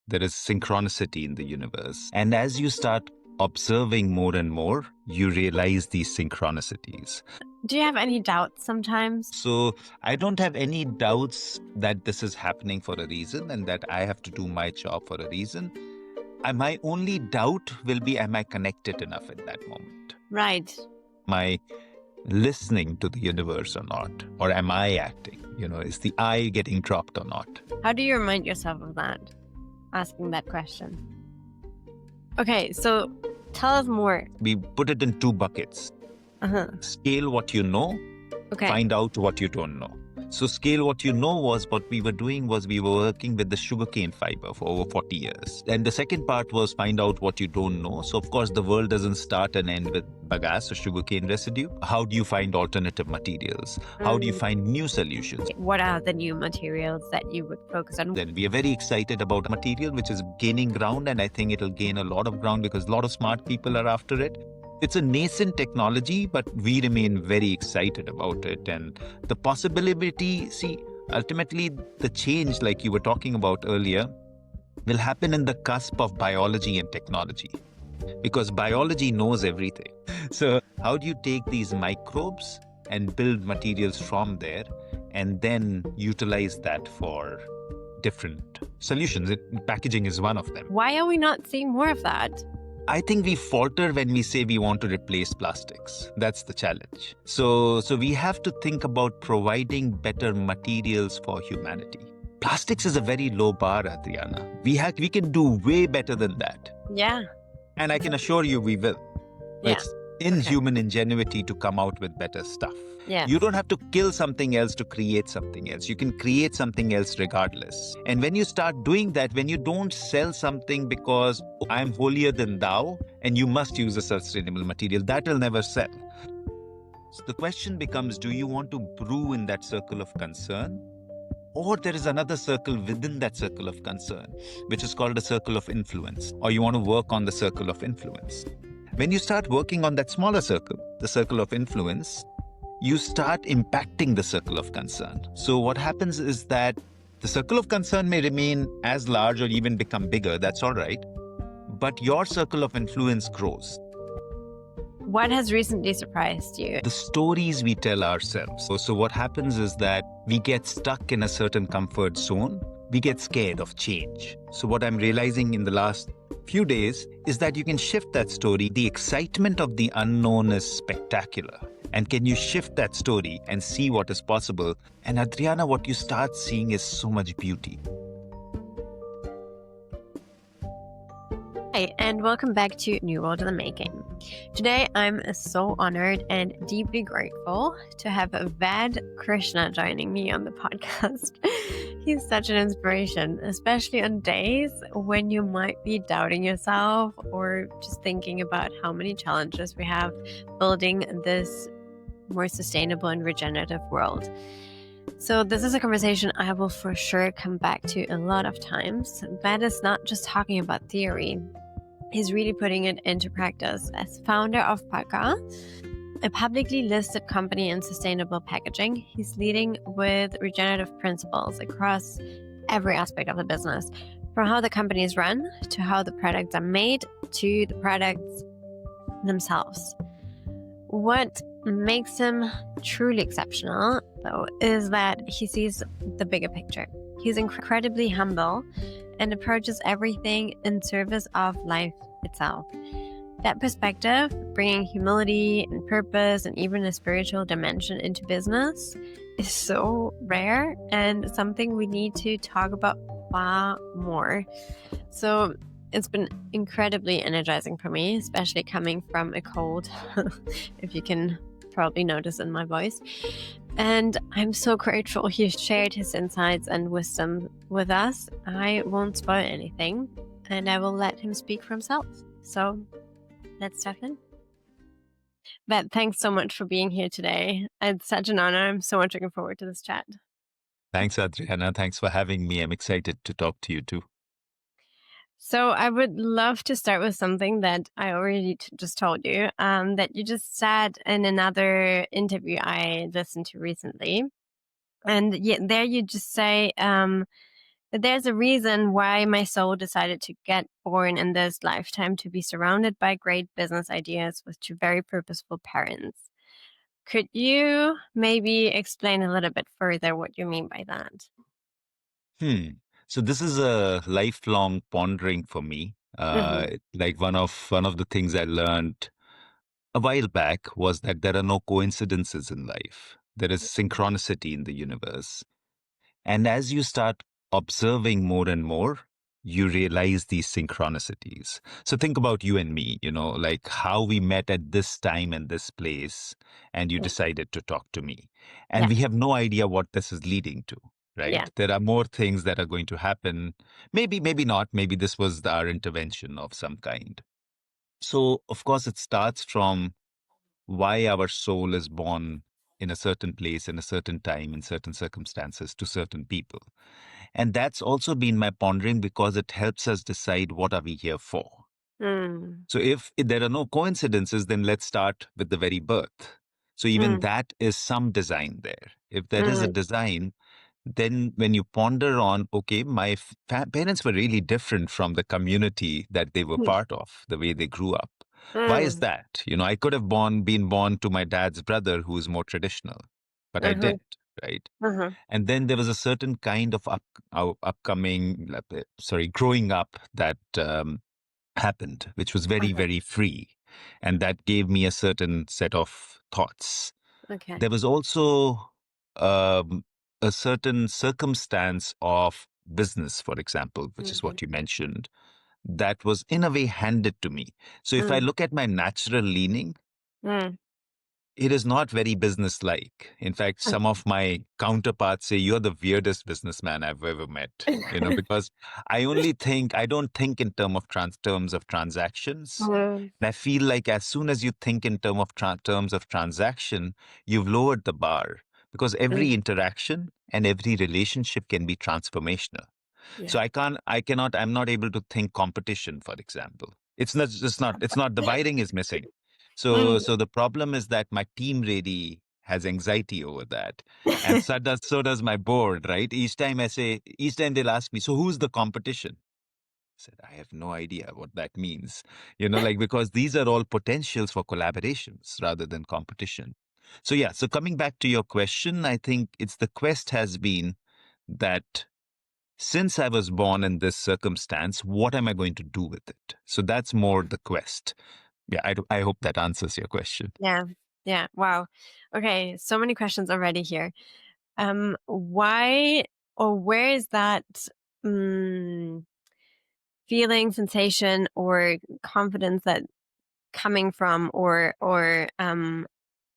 There is synchronicity in the universe. And as you start observing more and more, you realize these synchronicities. Do you have any doubts sometimes? So I don't have any doubts that this is happening for a reason and that I have to do my job for a reason. My only doubt will be, am I connected enough at that moment? Right. Am I listening to the universe or not? Or am I acting? Is the I getting dropped or not? How do you remind yourself of that? Asking that question. Okay, so tell us more. We put it in two buckets. Scale what you know, find out what you don't know. So scale what you know was what we were doing was we were working with the sugarcane fiber for over 40 years. And the second part was find out what you don't know. So of course the world doesn't start and end with bagasse or sugarcane residue. How do you find alternative materials? How do you find new solutions? What are the new materials that you would focus on? Then we are very excited about a material which is gaining ground, and I think it'll gain a lot of ground because a lot of smart people are after it. It's a nascent technology, but we remain very excited about it. And the possibility, ultimately the change, like you were talking about earlier, will happen in the cusp of biology and technology. Because biology knows everything. So how do you take these microbes and build materials from there and then utilize that for different solutions? Packaging is one of them. Why are we not seeing more of that? I think we falter when we say we want to replace plastics. That's the challenge. So we have to think about providing better materials for humanity. Plastics is a very low bar, Adriana. We can do way better than that. Yeah. And I can assure you we will. Yeah. It's in human ingenuity to come out with better stuff. Yeah. You don't have to kill something else to create something else. You can create something else regardless. And when you start doing that, when you don't sell something because I'm holier than thou and you must use a sustainable material, that will never sell. So the question becomes, do you want to brew in that circle of concern? Or there is another circle within that circle of concern, which is called a circle of influence, or you want to work on the circle of influence. When you start working on that smaller circle, the circle of influence, you start impacting the circle of concern. So what happens is that the circle of concern may remain as large or even become bigger, that's all right, but your circle of influence grows. What has recently surprised you? The stories we tell ourselves. So what happens is that we get stuck in a certain comfort zone. We get scared of change. So what I'm realizing in the last few days is that you can shift that story. The excitement of the unknown is spectacular. And can you shift that story and see what is possible? And Adriana, what you start seeing is so much beauty. Hi, and welcome back to New World in the Making. Today, I'm so honored and deeply grateful to have Ved Krishna joining me on the podcast. He's such an inspiration, especially on days when you might be doubting yourself or just thinking about how many challenges we have building this more sustainable and regenerative world. So this is a conversation I will for sure come back to a lot of times. Ved is not just talking about theory. He's really putting it into practice. As founder of PAKKA, a publicly listed company in sustainable packaging, he's leading with regenerative principles across every aspect of the business, from how the company is run to how the products are made to the products themselves. What makes him truly exceptional, though, is that he sees the bigger picture. He's incredibly humble and approaches everything in service of life itself. That perspective, bringing humility and purpose and even a spiritual dimension into business, is so rare and something we need to talk about far more. So it's been incredibly energizing for me, especially coming from a cold, if you can probably notice in my voice. And I'm so grateful he shared his insights and wisdom with us. I won't spoil anything, and I will let him speak for himself. So let's dive in. But thanks so much for being here today. It's such an honor. I'm so much looking forward to this chat. Thanks, Adriana. Thanks for having me. I'm excited to talk to you too. So I would love to start with something that I already just told you, that you just said in another interview I listened to recently. And there you just say, There's a reason why my soul decided to get born in this lifetime to be surrounded by great business ideas with two very purposeful parents. Could you maybe explain a little bit further what you mean by that? Hmm. So this is a lifelong pondering for me. Mm-hmm. Like one of the things I learned a while back was that there are no coincidences in life. There is synchronicity in the universe. And as you start observing more and more, you realize these synchronicities. So think about you and me, like how we met at this time and this place, and you decided to talk to me. And Yeah. we have no idea what this is leading to, Yeah. right? There are more things that are going to happen. Maybe, maybe not. Maybe this was our intervention of some kind. So, of course, it starts from why our soul is born in a certain place, in a certain time, in certain circumstances to certain people. And that's also been my pondering because it helps us decide what are we here for. Mm. So if there are no coincidences, then let's start with the very birth. So even Mm. that is some design there. If there is a Mm. design, then when you ponder on, okay, my parents were really different from the community that they were part of, the way they grew up. Why is Mm. that? I could have been born to my dad's brother who is more traditional, but I Uh-huh. didn't, right? Uh-huh. And then there was a certain kind of upcoming, growing up that happened, which was very, Uh-huh. very free. And that gave me a certain set of thoughts. Okay. There was also um, a certain circumstance of business, for example, which is Mm-hmm. what you mentioned, that was in a way handed to me. So if I Mm. look at my natural leaning, Mm. it is not very business-like. In fact, some of my counterparts say you're the weirdest businessman I've ever met. Because I don't think in terms of transactions. Mm. And I feel like as soon as you think in terms of transaction, you've lowered the bar because every Mm. interaction and every relationship can be transformational. So Yeah. I'm not able to think competition, for example. It's not, the wiring is missing. So, Mm. so the problem is that my team really has anxiety over that. And so does my board, right? Each time they'll ask me, so who's the competition? I said, I have no idea what that means. Because these are all potentials for collaborations rather than competition. So yeah, so coming back to your question, I think the quest has been that since I was born in this circumstance, what am I going to do with it? So that's more the quest. Yeah, I hope that answers your question. Yeah. Yeah. Wow. Okay. So many questions already here. Why or where is that mm, feeling, sensation, or confidence that coming from, or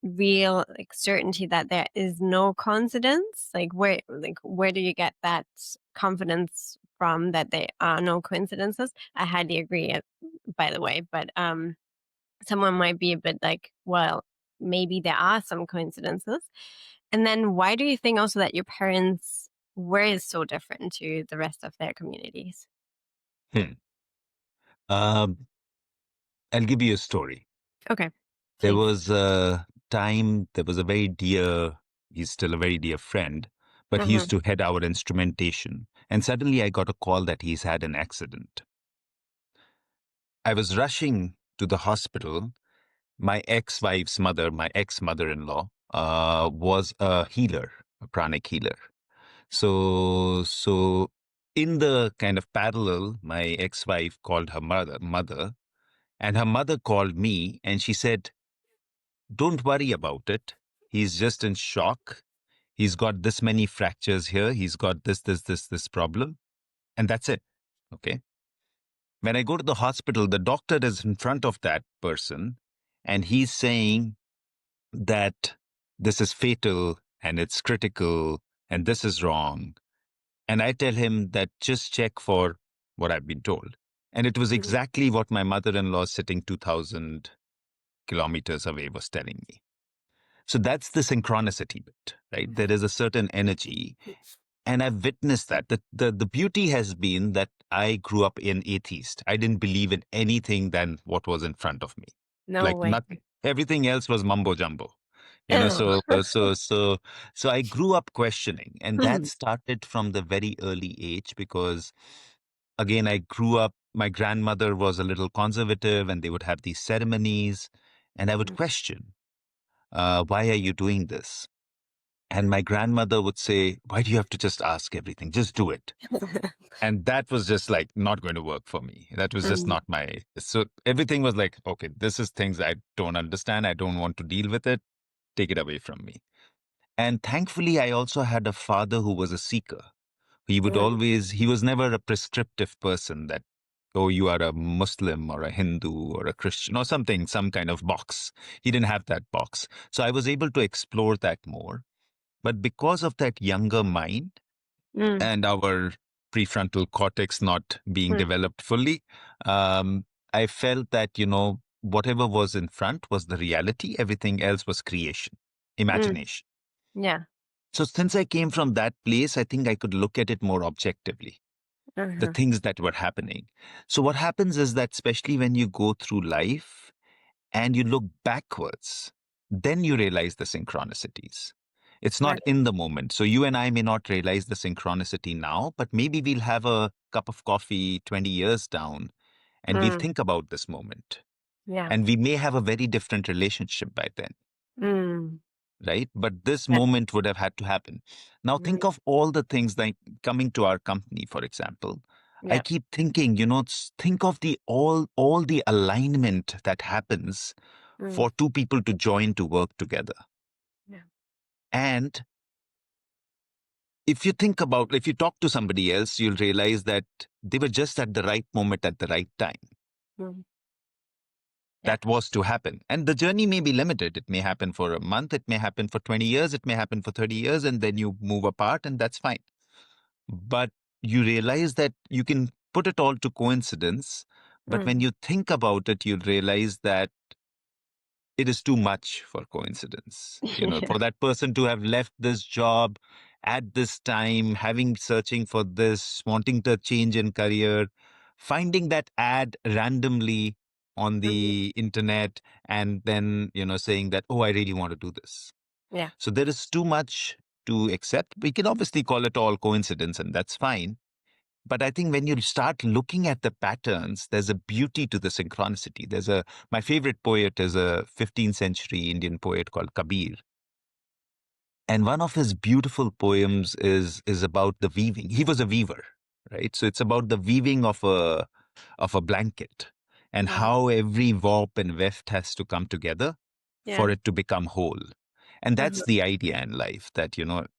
real like certainty that there is no coincidence? Like where do you get that confidence from that there are no coincidences? I highly agree, by the way, but someone might be a bit like, well, maybe there are some coincidences. And then why do you think also that your parents were so different to the rest of their communities? Hmm. Um, I'll give you a story. Okay, There please. was a time, there was a very dear, he's still a very dear friend, but he Mm-hmm. used to head our instrumentation. And suddenly I got a call that he's had an accident. I was rushing to the hospital. My ex-wife's mother, my ex-mother-in-law, was a healer, a pranic healer. So in the kind of parallel, my ex-wife called her mother, and her mother called me and she said, don't worry about it. He's just in shock. He's got this many fractures here. He's got this problem. And that's it. Okay. When I go to the hospital, the doctor is in front of that person and he's saying that this is fatal and it's critical and this is wrong. And I tell him that just check for what I've been told. And it was Mm-hmm. exactly what my mother-in-law sitting 2,000 kilometers away was telling me. So that's the synchronicity bit, right? There is a certain energy. And I've witnessed that. The beauty has been that I grew up in atheist. I didn't believe in anything than what was in front of me. No Like way. nothing. Everything else was mumbo jumbo. You know, Ew. so I grew up questioning, and that Mhm. started from the very early age because, again, I grew up. My grandmother was a little conservative, and they would have these ceremonies, and I would question, why are you doing this? And my grandmother would say, why do you have to just ask everything? Just do it. And that was just like not going to work for me. That was just Mm, not my. So everything was like, okay, this is things I don't understand. I don't want to deal with it. Take it away from me. And thankfully, I also had a father who was a seeker. mm, He was never a prescriptive person that, oh, you are a Muslim or a Hindu or a Christian or something, some kind of box. He didn't have that box. So I was able to explore that more. But because of that younger mind mm, and our prefrontal cortex not being mm, developed fully, I felt that, whatever was in front was the reality. Everything else was creation, mm. imagination. Yeah. So since I came from that place, I think I could look at it more objectively, the Uh-huh. things that were happening. So what happens is that, especially when you go through life and you look backwards, then you realize the synchronicities. It's not Right. in the moment. So you and I may not realize the synchronicity now, but maybe we'll have a cup of coffee 20 years down and we'll Mm, think about this moment. yeah. And we may have a very different relationship by then, Mm, right? But this yeah. moment would have had to happen. Now think Mm, of all the things like coming to our company, for example. I yeah. keep thinking, think of the all the alignment that happens Mm, for two people to join to work together. yeah. And if you talk to somebody else, you'll realize that they were just at the right moment at the right time. Mm, yeah. That was to happen. And the journey may be limited. It may happen for a month, it may happen for 20 years, it may happen for 30 years, and then you move apart, and that's fine. But you realize that you can put it all to coincidence. But when Mm, you think about it, you'll realize that it is too much for coincidence. yeah. For that person to have left this job at this time, having searching for this, wanting to change in career, finding that ad randomly on Mm, the internet, and then, saying that, oh, I really want to do this. yeah. So there is too much to accept. We can obviously call it all coincidence, and that's fine. But I think when you start looking at the patterns, there's a beauty to the synchronicity. My favorite poet is a 15th century Indian poet called Kabir. And one of his beautiful poems is about the weaving. He was a weaver, right? So it's about the weaving of a blanket and Wow. how every warp and weft has to come together for Yeah. it to become whole. And that's Uh-huh. the idea in life that,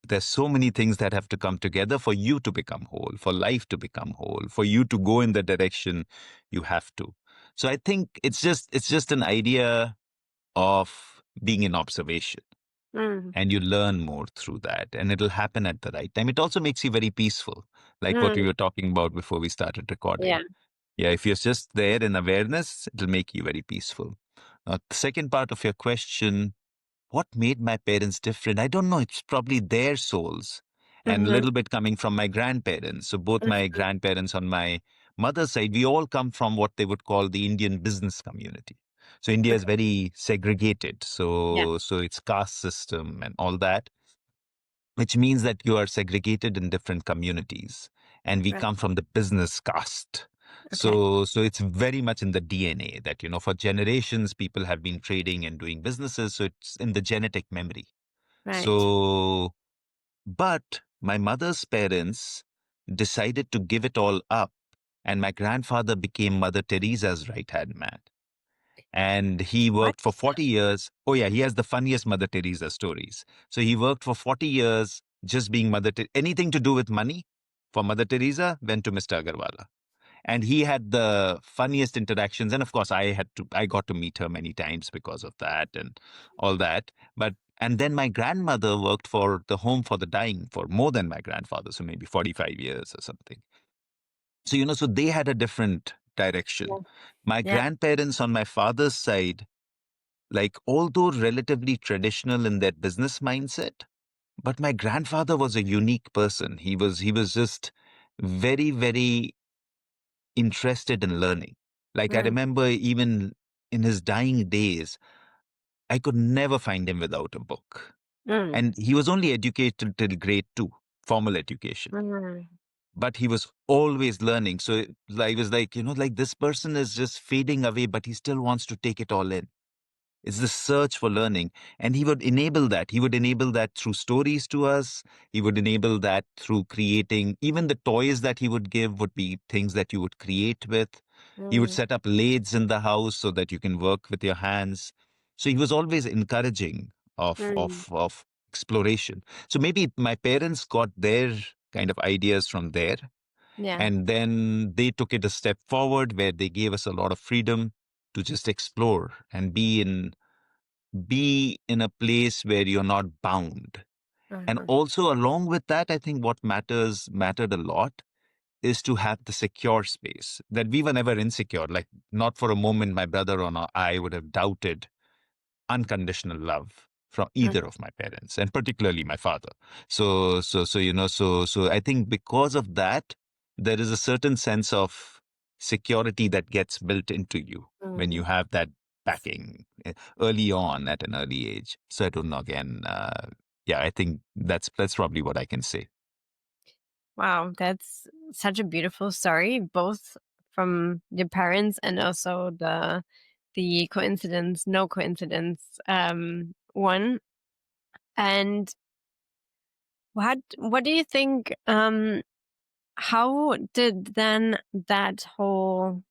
there's so many things that have to come together for you to become whole, for life to become whole, for you to go in the direction you have to. So I think it's just an idea of being in observation, Mm, and you learn more through that, and it'll happen at the right time. It also makes you very peaceful, like what we mm, were talking about before we started recording. yeah. Yeah, if you're just there in awareness, it'll make you very peaceful. The second part of your question, what made my parents different? I don't know. It's probably their souls and a Mhm, little bit coming from my grandparents. So both my mhm. grandparents on my mother's side, we all come from what they would call the Indian business community. So India is Okay. very segregated. Yeah. So it's caste system and all that, which means that you are segregated in different communities. And we Right. come from the business caste. Okay. So it's very much in the DNA that, for generations, people have been trading and doing businesses. So it's in the genetic memory. Right. So, but my mother's parents decided to give it all up. And my grandfather became Mother Teresa's right hand man. And he What? worked for 40 years. Oh, yeah, he has the funniest Mother Teresa stories. So he worked for 40 years just being anything to do with money for Mother Teresa went to Mr. Agarwala. And he had the funniest interactions. And of course, I got to meet her many times because of that and all that. And then my grandmother worked for the Home for the Dying for more than my grandfather, so maybe 45 years or something. So, so they had a different direction. Yeah. My Yeah. grandparents on my father's side, like, although relatively traditional in their business mindset, but my grandfather was a unique person. He was just very, very interested in learning. Like, I Mm, remember even in his dying days, I could never find him without a book. Mm. And he was only educated till grade 2, formal education. Mm. But he was always learning. So I was like, like this person is just fading away, but he still wants to take it all in. It's the search for learning. And he would enable that. He would enable that through stories to us. He would enable that through creating, even the toys that he would give would be things that you would create with. He would Mm. set up lathes in the house so that you can work with your hands. So he was always encouraging Mm. of exploration. So maybe my parents got their kind of ideas from there. Yeah. And then they took it a step forward where they gave us a lot of freedom to just explore and be in a place where you're not bound. And Uh-huh. also along with that, I think what mattered a lot is to have the secure space that we were never insecure. Like not for a moment, my brother or I would have doubted unconditional love from Mm. either of my parents, and particularly my father. So I think because of that, there is a certain sense of security that gets built into you when you Mm. have that backing early on at an early age. So I don't know. Again, yeah, I think that's probably what I can say. Wow, that's such a beautiful story, both from your parents and also the coincidence, no coincidence one. And what do you think? How did then that whole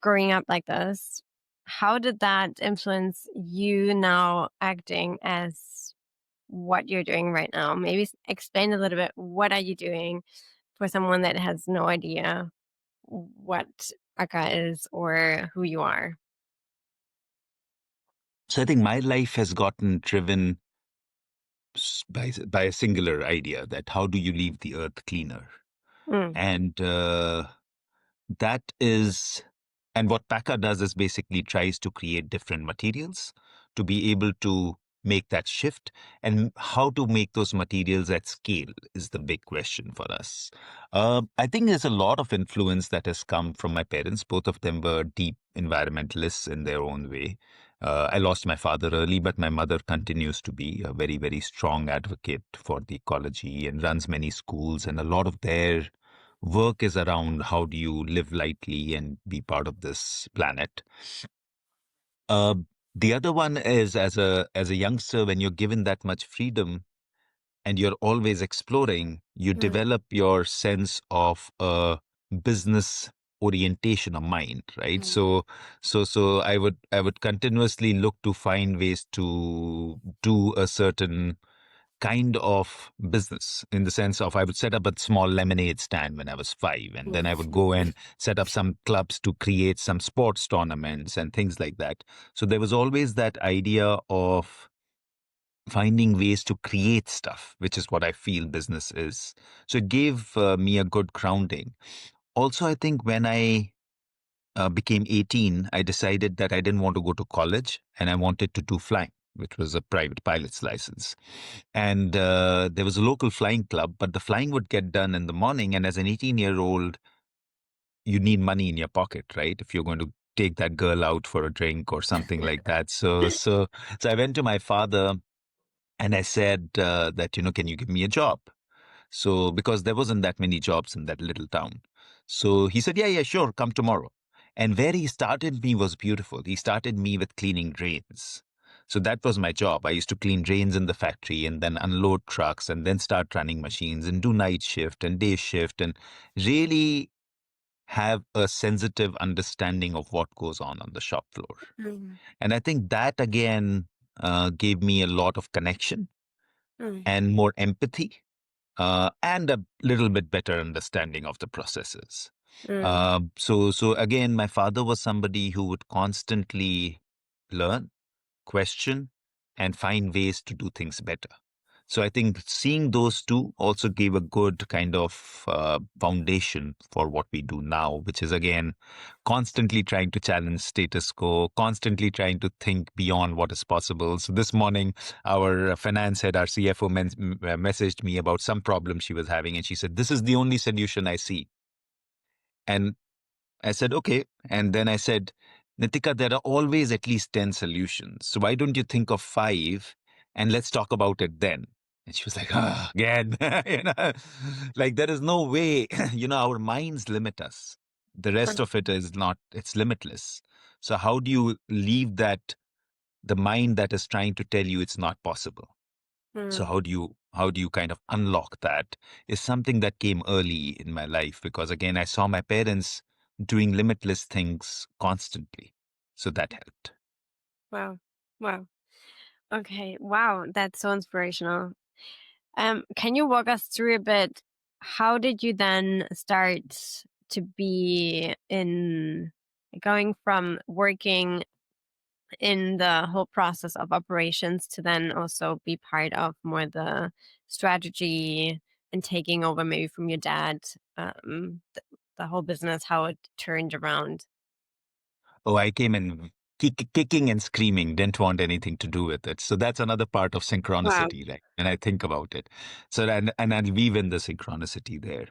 growing up like this? How did that influence you now acting as what you're doing right now? Maybe explain a little bit. What are you doing for someone that has no idea what PAKKA is or who you are? So I think my life has gotten driven by a singular idea that how do you leave the earth cleaner? Mm. And that is, and what PAKKA does is basically tries to create different materials to be able to make that shift. And how to make those materials at scale is the big question for us. I think there's a lot of influence that has come from my parents. Both of them were deep environmentalists in their own way. I lost my father early, but my mother continues to be a very, very strong advocate for the ecology and runs many schools. And a lot of their work is around how do you live lightly and be part of this planet. Uh, the other one is as a youngster, when you're given that much freedom and you're always exploring, you Mm. develop your sense of business orientation of mind, right? Mm. So I would continuously look to find ways to do a certain kind of business, in the sense of I would set up a small lemonade stand when I was 5, and then I would Mm. go and set up some clubs to create some sports tournaments and things like that. So there was always that idea of finding ways to create stuff, which is what I feel business is. So it gave me a good grounding. Also, I think when I became 18, I decided that I didn't want to go to college and I wanted to do flying, which was a private pilot's license. And there was a local flying club, but the flying would get done in the morning. And as an 18-year-old, you need money in your pocket, right? If you're going to take that girl out for a drink or something like that. So I went to my father and I said that, can you give me a job? So, because there wasn't that many jobs in that little town. So he said, yeah, yeah, sure, come tomorrow. And where he started me was beautiful. He started me with cleaning drains. So that was my job. I used to clean drains in the factory and then unload trucks and then start running machines and do night shift and day shift and really have a sensitive understanding of what goes on the shop floor. Mm. And I think that again gave me a lot of connection Mm. and more empathy and a little bit better understanding of the processes. Mm. So again, my father was somebody who would constantly learn, question, and find ways to do things better. So I think seeing those two also gave a good kind of foundation for what we do now, which is again constantly trying to challenge status quo, constantly trying to think beyond what is possible. So this morning, our finance head, our CFO, messaged me about some problem she was having, and she said, "This is the only solution I see." And I said, "Okay." And then I said, Nitika, there are always at least 10 solutions. So why don't you think of five and let's talk about it then? And she was like, ah, again. you know, like there is no way, our minds limit us. The rest of it is not, it's limitless. So how do you leave that, the mind that is trying to tell you it's not possible? So Mm. how do you kind of unlock that is something that came early in my life because again I saw my parents doing limitless things constantly. So that helped. Wow. Wow. Okay. Wow. That's so inspirational. Can you walk us through a bit? How did you then start to be in going from working in the whole process of operations to then also be part of more the strategy and taking over maybe from your dad, the whole business, how it turned around? Oh, I came in kicking and screaming, didn't want anything to do with it. So that's another part of Wow. synchronicity, like when I think about it. So and I'll weave in the synchronicity there.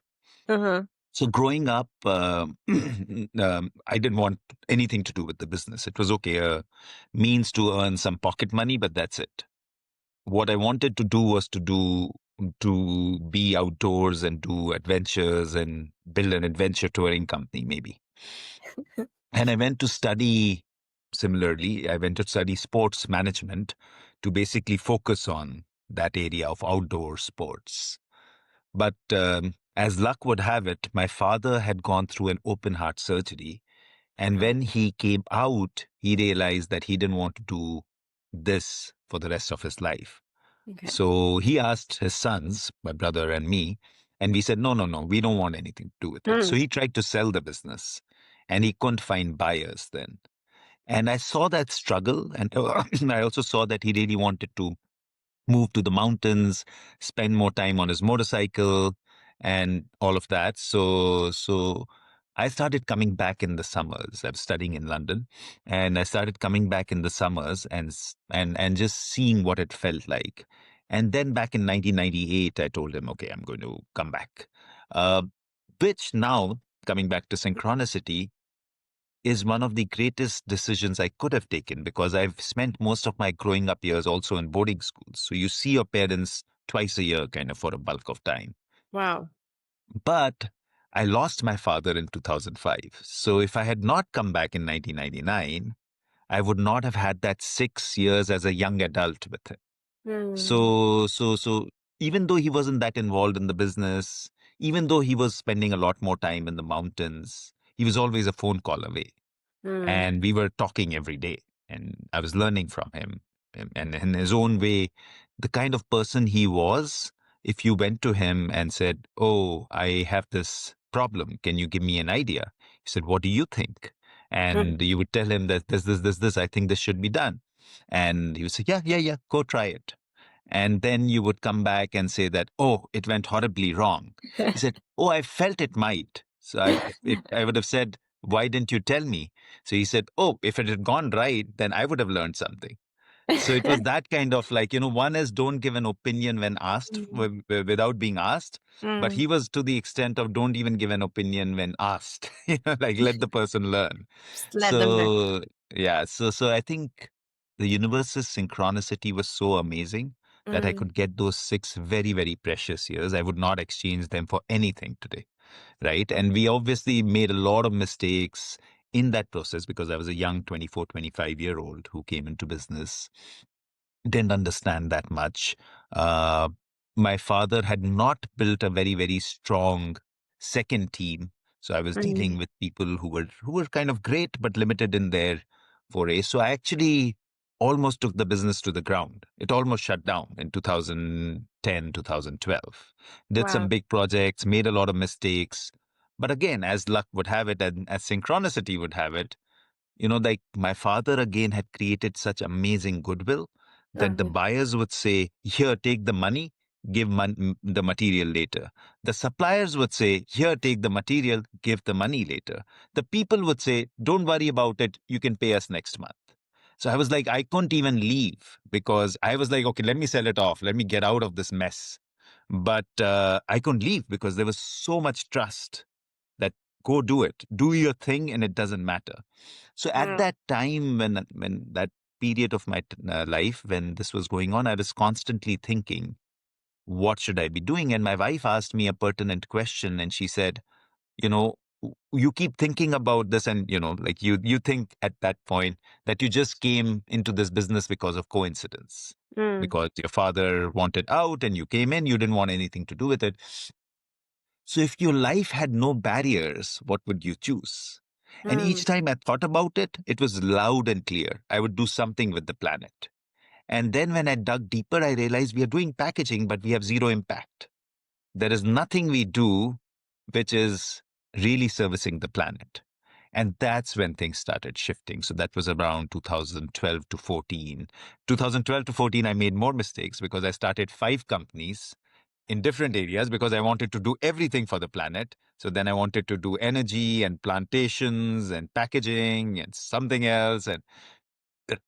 Uh-huh. So growing up, I didn't want anything to do with the business. It was okay, a means to earn some pocket money, but that's it. What I wanted to do was to be outdoors and do adventures and build an adventure touring company, maybe. And I went to study similarly. I went to study sports management to basically focus on that area of outdoor sports. But as luck would have it, my father had gone through an open heart surgery. And Oh, when he came out, he realized that he didn't want to do this for the rest of his life. okay. So he asked his sons, my brother and me, and we said, no, no, no, we don't want anything to do with it. So Mm. he tried to sell the business and he couldn't find buyers then. And I saw that struggle. And I also saw that he really wanted to move to the mountains, spend more time on his motorcycle and all of that. So I started coming back in the summers. I was studying in London and I started coming back in the summers and just seeing what it felt like. And then back in 1998, I told him, okay, I'm going to come back. Uh, which now, coming back to synchronicity, is one of the greatest decisions I could have taken because I've spent most of my growing up years also in boarding schools. So you see your parents twice a year, kind of for a bulk of time. Wow. But I lost my father in 2005. So if I had not come back in 1999, I would not have had that 6 years as a young adult with him. Mm. So even though he wasn't that involved in the business, even though he was spending a lot more time in the mountains, he was always a phone call away Mm. and we were talking every day and I was learning from him and in his own way the kind of person he was. If you went to him and said, oh, I have this problem, can you give me an idea? He said, what do you think? Mm. And you would tell him that this I think this should be done, and he would say, yeah, yeah, yeah, go try it. And then you would come back and say that, oh, it went horribly wrong. He said, oh, I felt it might. So I would have said, why didn't you tell me? So he said, oh, if it had gone right, then I would have learned something. So it was that kind of like, one is don't give an opinion when asked Mm. without being asked. But Mm. he was to the extent of don't even give an opinion when asked, like let the person learn. Just let them know. So yeah, so I think the universe's synchronicity was so amazing that I Mm. could get those 6 very, very precious years. I would not exchange them for anything today. Right. And we obviously made a lot of mistakes in that process because I was a young 24, 25-year-old who came into business, didn't understand that much. Uh, my father had not built a very, very strong second team. So I was dealing Mm. with people who were kind of great, but limited in their foray. So I actually almost took the business to the ground. It almost shut down in 2010, 2012. Did some Wow. big projects, made a lot of mistakes. But again, as luck would have it and as synchronicity would have it, like my father again had created such amazing goodwill that the Uh-huh. buyers would say, here, take the money, give the material later. The suppliers would say, here, take the material, give the money later. The people would say, don't worry about it, you can pay us next month. So I was like, I couldn't even leave because I was like, okay, let me sell it off. Let me get out of this mess. But I couldn't leave because there was so much trust that Go do it. Do your thing, and it doesn't matter. So at Mm. that time, when that period of my life when this was going on, I was constantly thinking, what should I be doing? And my wife asked me a pertinent question, and she said, you know, you keep thinking about this, and like you think at that point that you just came into this business because of coincidence, Mm. because your father wanted out and you came in, you didn't want anything to do with it. So if your life had no barriers, what would you choose? And Mm. each time I thought about it, it was loud and clear. I would do something with the planet. And then when I dug deeper, I realized we are doing packaging, but we have zero impact. There is nothing we do which is really servicing the planet. And that's when things started shifting. So that was around 2012 to 14. 2012 to 14, I made more mistakes because I started 5 companies in different areas because I wanted to do everything for the planet. So then I wanted to do energy and plantations and packaging and something else. And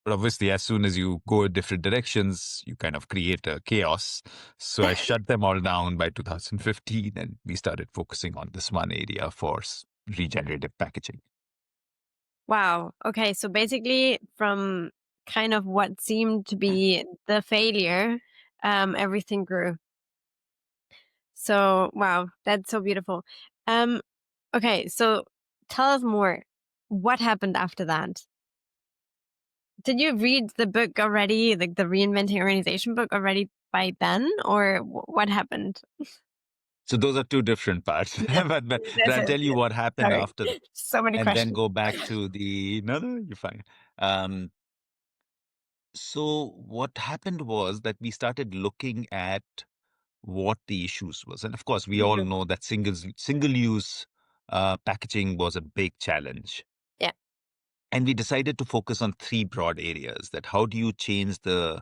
obviously, as soon as you go in different directions, you kind of create a chaos. So I shut them all down by 2015, and we started focusing on this one area for regenerative packaging. Wow. Okay. So basically, from kind of what seemed to be the failure, everything grew. So, wow, that's so beautiful. Um, okay. So tell us more. What happened after that? Did you read the book already, like the Reinventing Organization book already by then, or what happened? So those are 2 different parts. Yes, but this I'll is. tell you what happened Sorry, after that, so many and then questions. go back to the no, you're fine. Um, so what happened was that we started looking at what the issues was, and of course, we all Mhm. know that single use packaging was a big challenge. Yeah. And we decided to focus on 3 broad areas: that how do you change the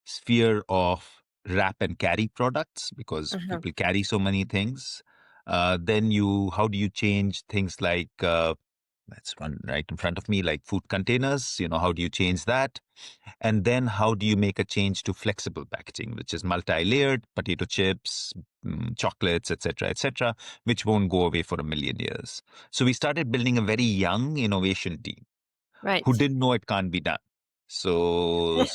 sphere of wrap and carry products because Uh-huh. people carry so many things. Then how do you change things like, that's one right in front of me, like food containers, how do you change that? And then how do you make a change to flexible packaging, which is multi-layered potato chips, chocolates, etc., which won't go away for a million years. So we started building a very young innovation team who Right. didn't know it can't be done. So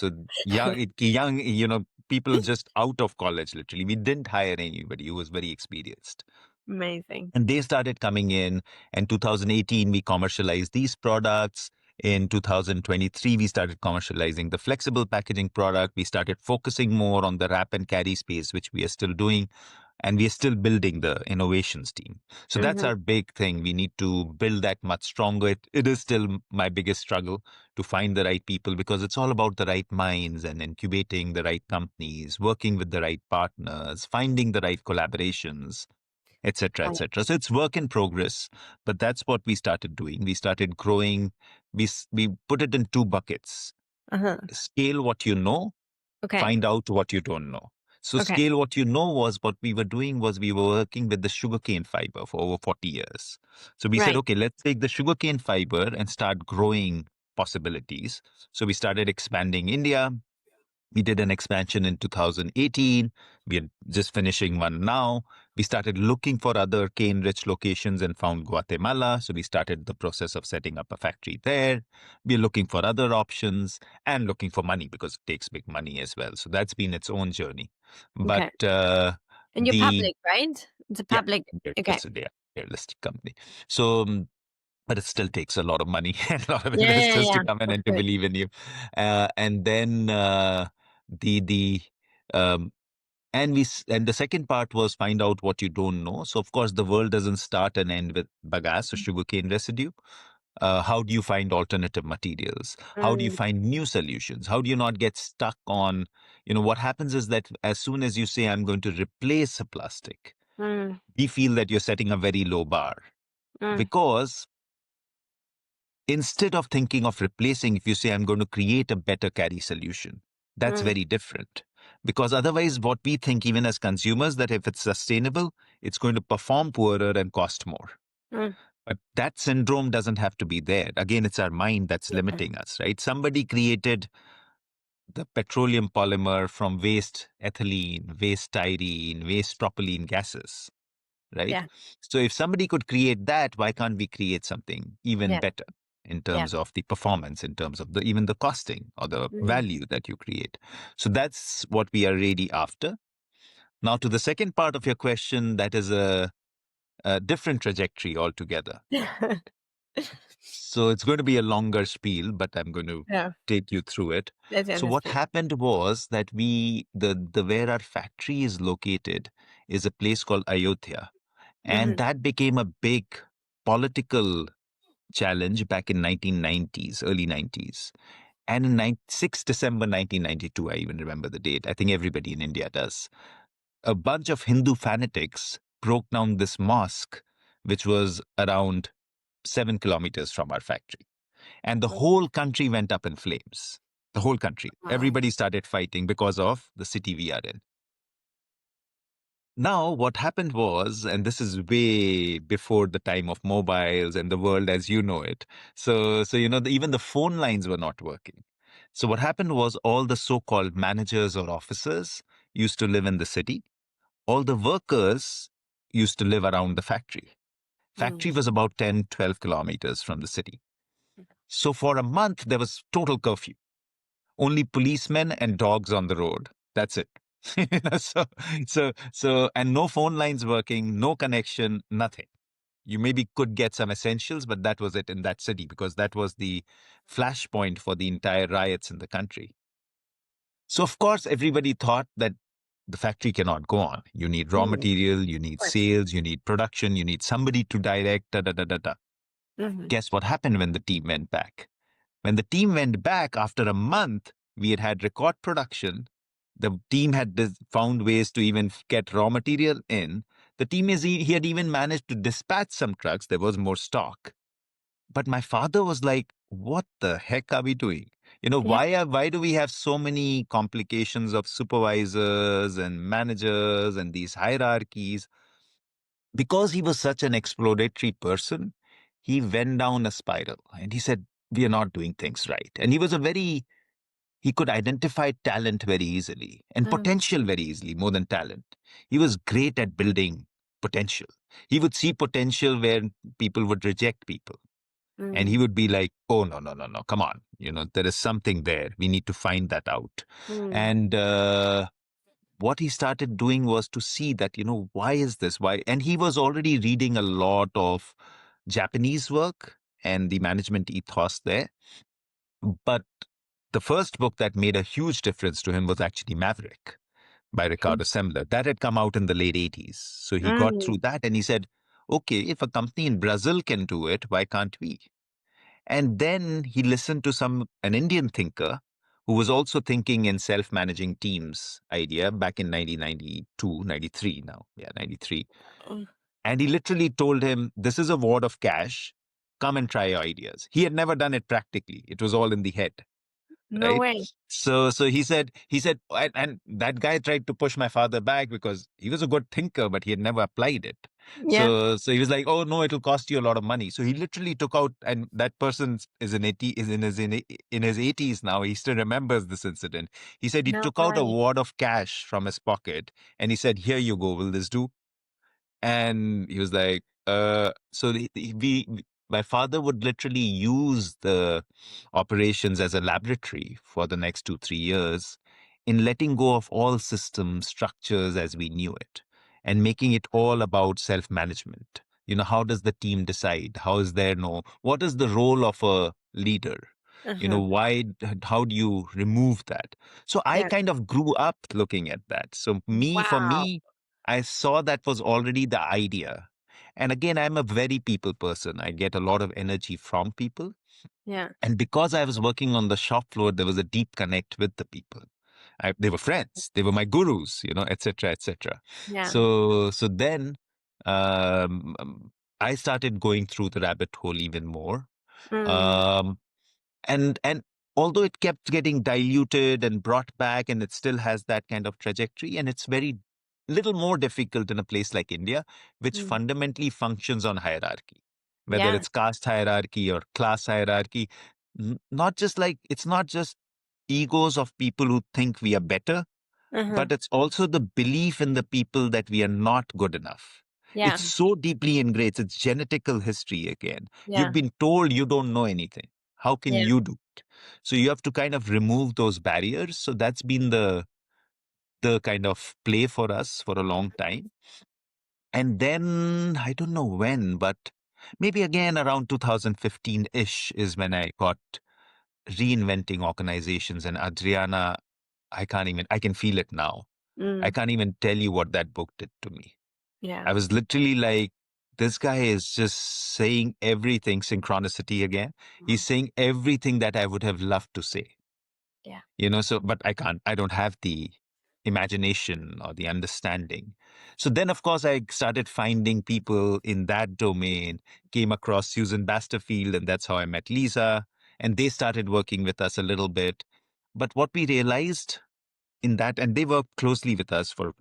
young, people just out of college, literally. We didn't hire anybody who was very experienced. Amazing. And they started coming in. In 2018, we commercialized these products. In 2023, we started commercializing the flexible packaging product. We started focusing more on the wrap and carry space, which we are still doing. And we are still building the innovations team. So that's Hmm. our big thing. We need to build that much stronger. It is still my biggest struggle to find the right people because it's all about the right minds and incubating the right companies, working with the right partners, finding the right collaborations, etc., Right. etc. So it's work in progress, but that's what we started doing. We started growing. We put it in 2 buckets: Uh-huh. scale what you know, Okay. find out what you don't know. So Okay. scale what you know was what we were doing was we were working with the sugarcane fiber for over 40 years. So we said, Right. okay, let's take the sugarcane fiber and start growing possibilities. So we started expanding India. We did an expansion in 2018. We are just finishing one now. We started looking for other cane rich locations and found Guatemala. So we started the process of setting up a factory there. We're looking for other options and looking for money because it takes big money as well. So that's been its own journey. But Okay. And you're the, public, right? It's a yeah, public. we're Okay. listed, yeah, we're a listed company. So, but it still takes a lot of money and a lot of Yeah, yeah, investors to yeah. come in Of and to course. believe in you. And then the um, and the second part was find out what you don't know. So of course the world doesn't start and end with bagasse or sugarcane residue. How do you find alternative materials? How do you Mm, find new solutions? How do you not get stuck on, what happens is that as soon as you say I'm going to replace a plastic, mm, we feel that you're setting a very low bar mm, because instead of thinking of replacing, if you say, I'm going to create a better carry solution, that's mm, very different. Because otherwise, what we think, even as consumers, that if it's sustainable, it's going to perform poorer and cost more. mm. But that syndrome doesn't have to be there. Again, it's our mind that's Yeah. limiting us, right? Somebody created the petroleum polymer from waste ethylene, waste styrene, waste propylene gases. right? Yeah. So if somebody could create that, why can't we create something even Yeah. better in Yeah. terms of the performance, in terms of the even the costing or the Mm. value that you create? So that's what we are really after. Now, to the second part of your question, that is a different trajectory altogether. So it's going to be a longer spiel, but I'm going to Yeah. take you through it. That's So what interesting. happened was that the where our factory is located is a place called Ayodhya, and Mhm. that became a big political challenge back in 1990s, early 90s. And in 6 December 1992, I even remember the date. I think everybody in India does. A bunch of Hindu fanatics broke down this mosque, which was around 7 kilometers from our factory. And the whole country went up in flames. The whole country. Wow. Everybody started fighting because of the city we are in. Now, what happened was, and this is way before the time of mobiles and the world as you know it. So even the phone lines were not working. So what happened was all the so-called managers or officers used to live in the city. All the workers used to live around the factory. Mm. Factory was about 10, 12 kilometers from the city. So for a month, there was total curfew. Only policemen and dogs on the road. That's it. And no phone lines working, no connection, nothing. You maybe could get some essentials, but that was it in that city because that was the flashpoint for the entire riots in the country. So of course, everybody thought that the factory cannot go on. You need raw Mm. Of material, you need course. sales, you need production, you need somebody to direct, da da da da da. Mhm. Guess what happened when the team went back? When the team went back after a month, we had record production. The team had found ways to even get raw material in. The team he had even managed to dispatch some trucks. There was more stock. But my father was like, "What the heck are we doing? Yeah. Why do we have so many complications of supervisors and managers and these hierarchies?" Because he was such an exploratory person, he went down a spiral and he said, "We are not doing things right." And he could identify talent very easily and Mm. potential very easily, more than talent. He was great at building potential. He would see potential where people would reject people. And he Mm. would be like, "Oh, no, no, no, no, come on. There is something there. We need to find that out." Mm. And what he started doing was to see that, why is this? Why? And he was already reading a lot of Japanese work and the management ethos there. But the first book that made a huge difference to him was actually Maverick by Ricardo Semler. That had come out in the late 80s. So he got Mm. through that and he said, okay, if a company in Brazil can do it, why can't we? And then he listened to an Indian thinker who was also thinking in self-managing teams idea back in 1992, 93 now. Yeah, 93. Mm. And he literally told him, this is a wad of cash. Come and try your ideas. He had never done it practically. It was all in the head, No right? way. So he said, and that guy tried to push my father back because he was a good thinker, but he had never applied it. Yeah. So he was like, "Oh no, it'll cost you a lot of money." So he literally took out, and that person is in his 80s now. He still remembers this incident. He said he No took out a way. wad of cash from his pocket, and he said, "Here you go. Will this do?" And he was like, so my father would literally use the operations as a laboratory for the next 2, 3 years in letting go of all system structures as we knew it and making it all about self-management. How does the team decide? What is the role of a leader? Uh-huh. How do you remove that? So I Yeah. kind of grew up looking at that. So for Wow. me, I saw that was already the idea. And again, I'm a very people person. I get a lot of energy from people. Yeah. And because I was working on the shop floor, there was a deep connect with the people. They were friends. They were my gurus, etc., etc. Yeah. So then I started going through the rabbit hole even more. Mm. Um, and although it kept getting diluted and brought back, and it still has that kind of trajectory, and it's very little more difficult in a place like India, which Mm. fundamentally functions on hierarchy, whether Yeah. it's caste hierarchy or class hierarchy. It's not just egos of people who think we are better, Uh-huh. but it's also the belief in the people that we are not good enough. Yeah. It's so deeply ingrained. It's genetical history again. You've Yeah. been told you don't know anything. How can Yeah. you do it? So you have to kind of remove those barriers. So that's been the kind of play for us for a long time. And then I don't know when, but maybe again around 2015-ish is when I got reinventing organizations. And Adriana, I can feel it now. I Mm. can't even tell you what that book did to me. Yeah. I was literally like, this guy is just saying everything, synchronicity again. He's Mhm. saying everything that I would have loved to say, Yeah. so, but I don't have the imagination or the understanding. So then, of course, I started finding people in that domain, came across Susan Basterfield, and that's how I met Lisa. And they started working with us a little bit. But what we realized in that, and they worked closely with us for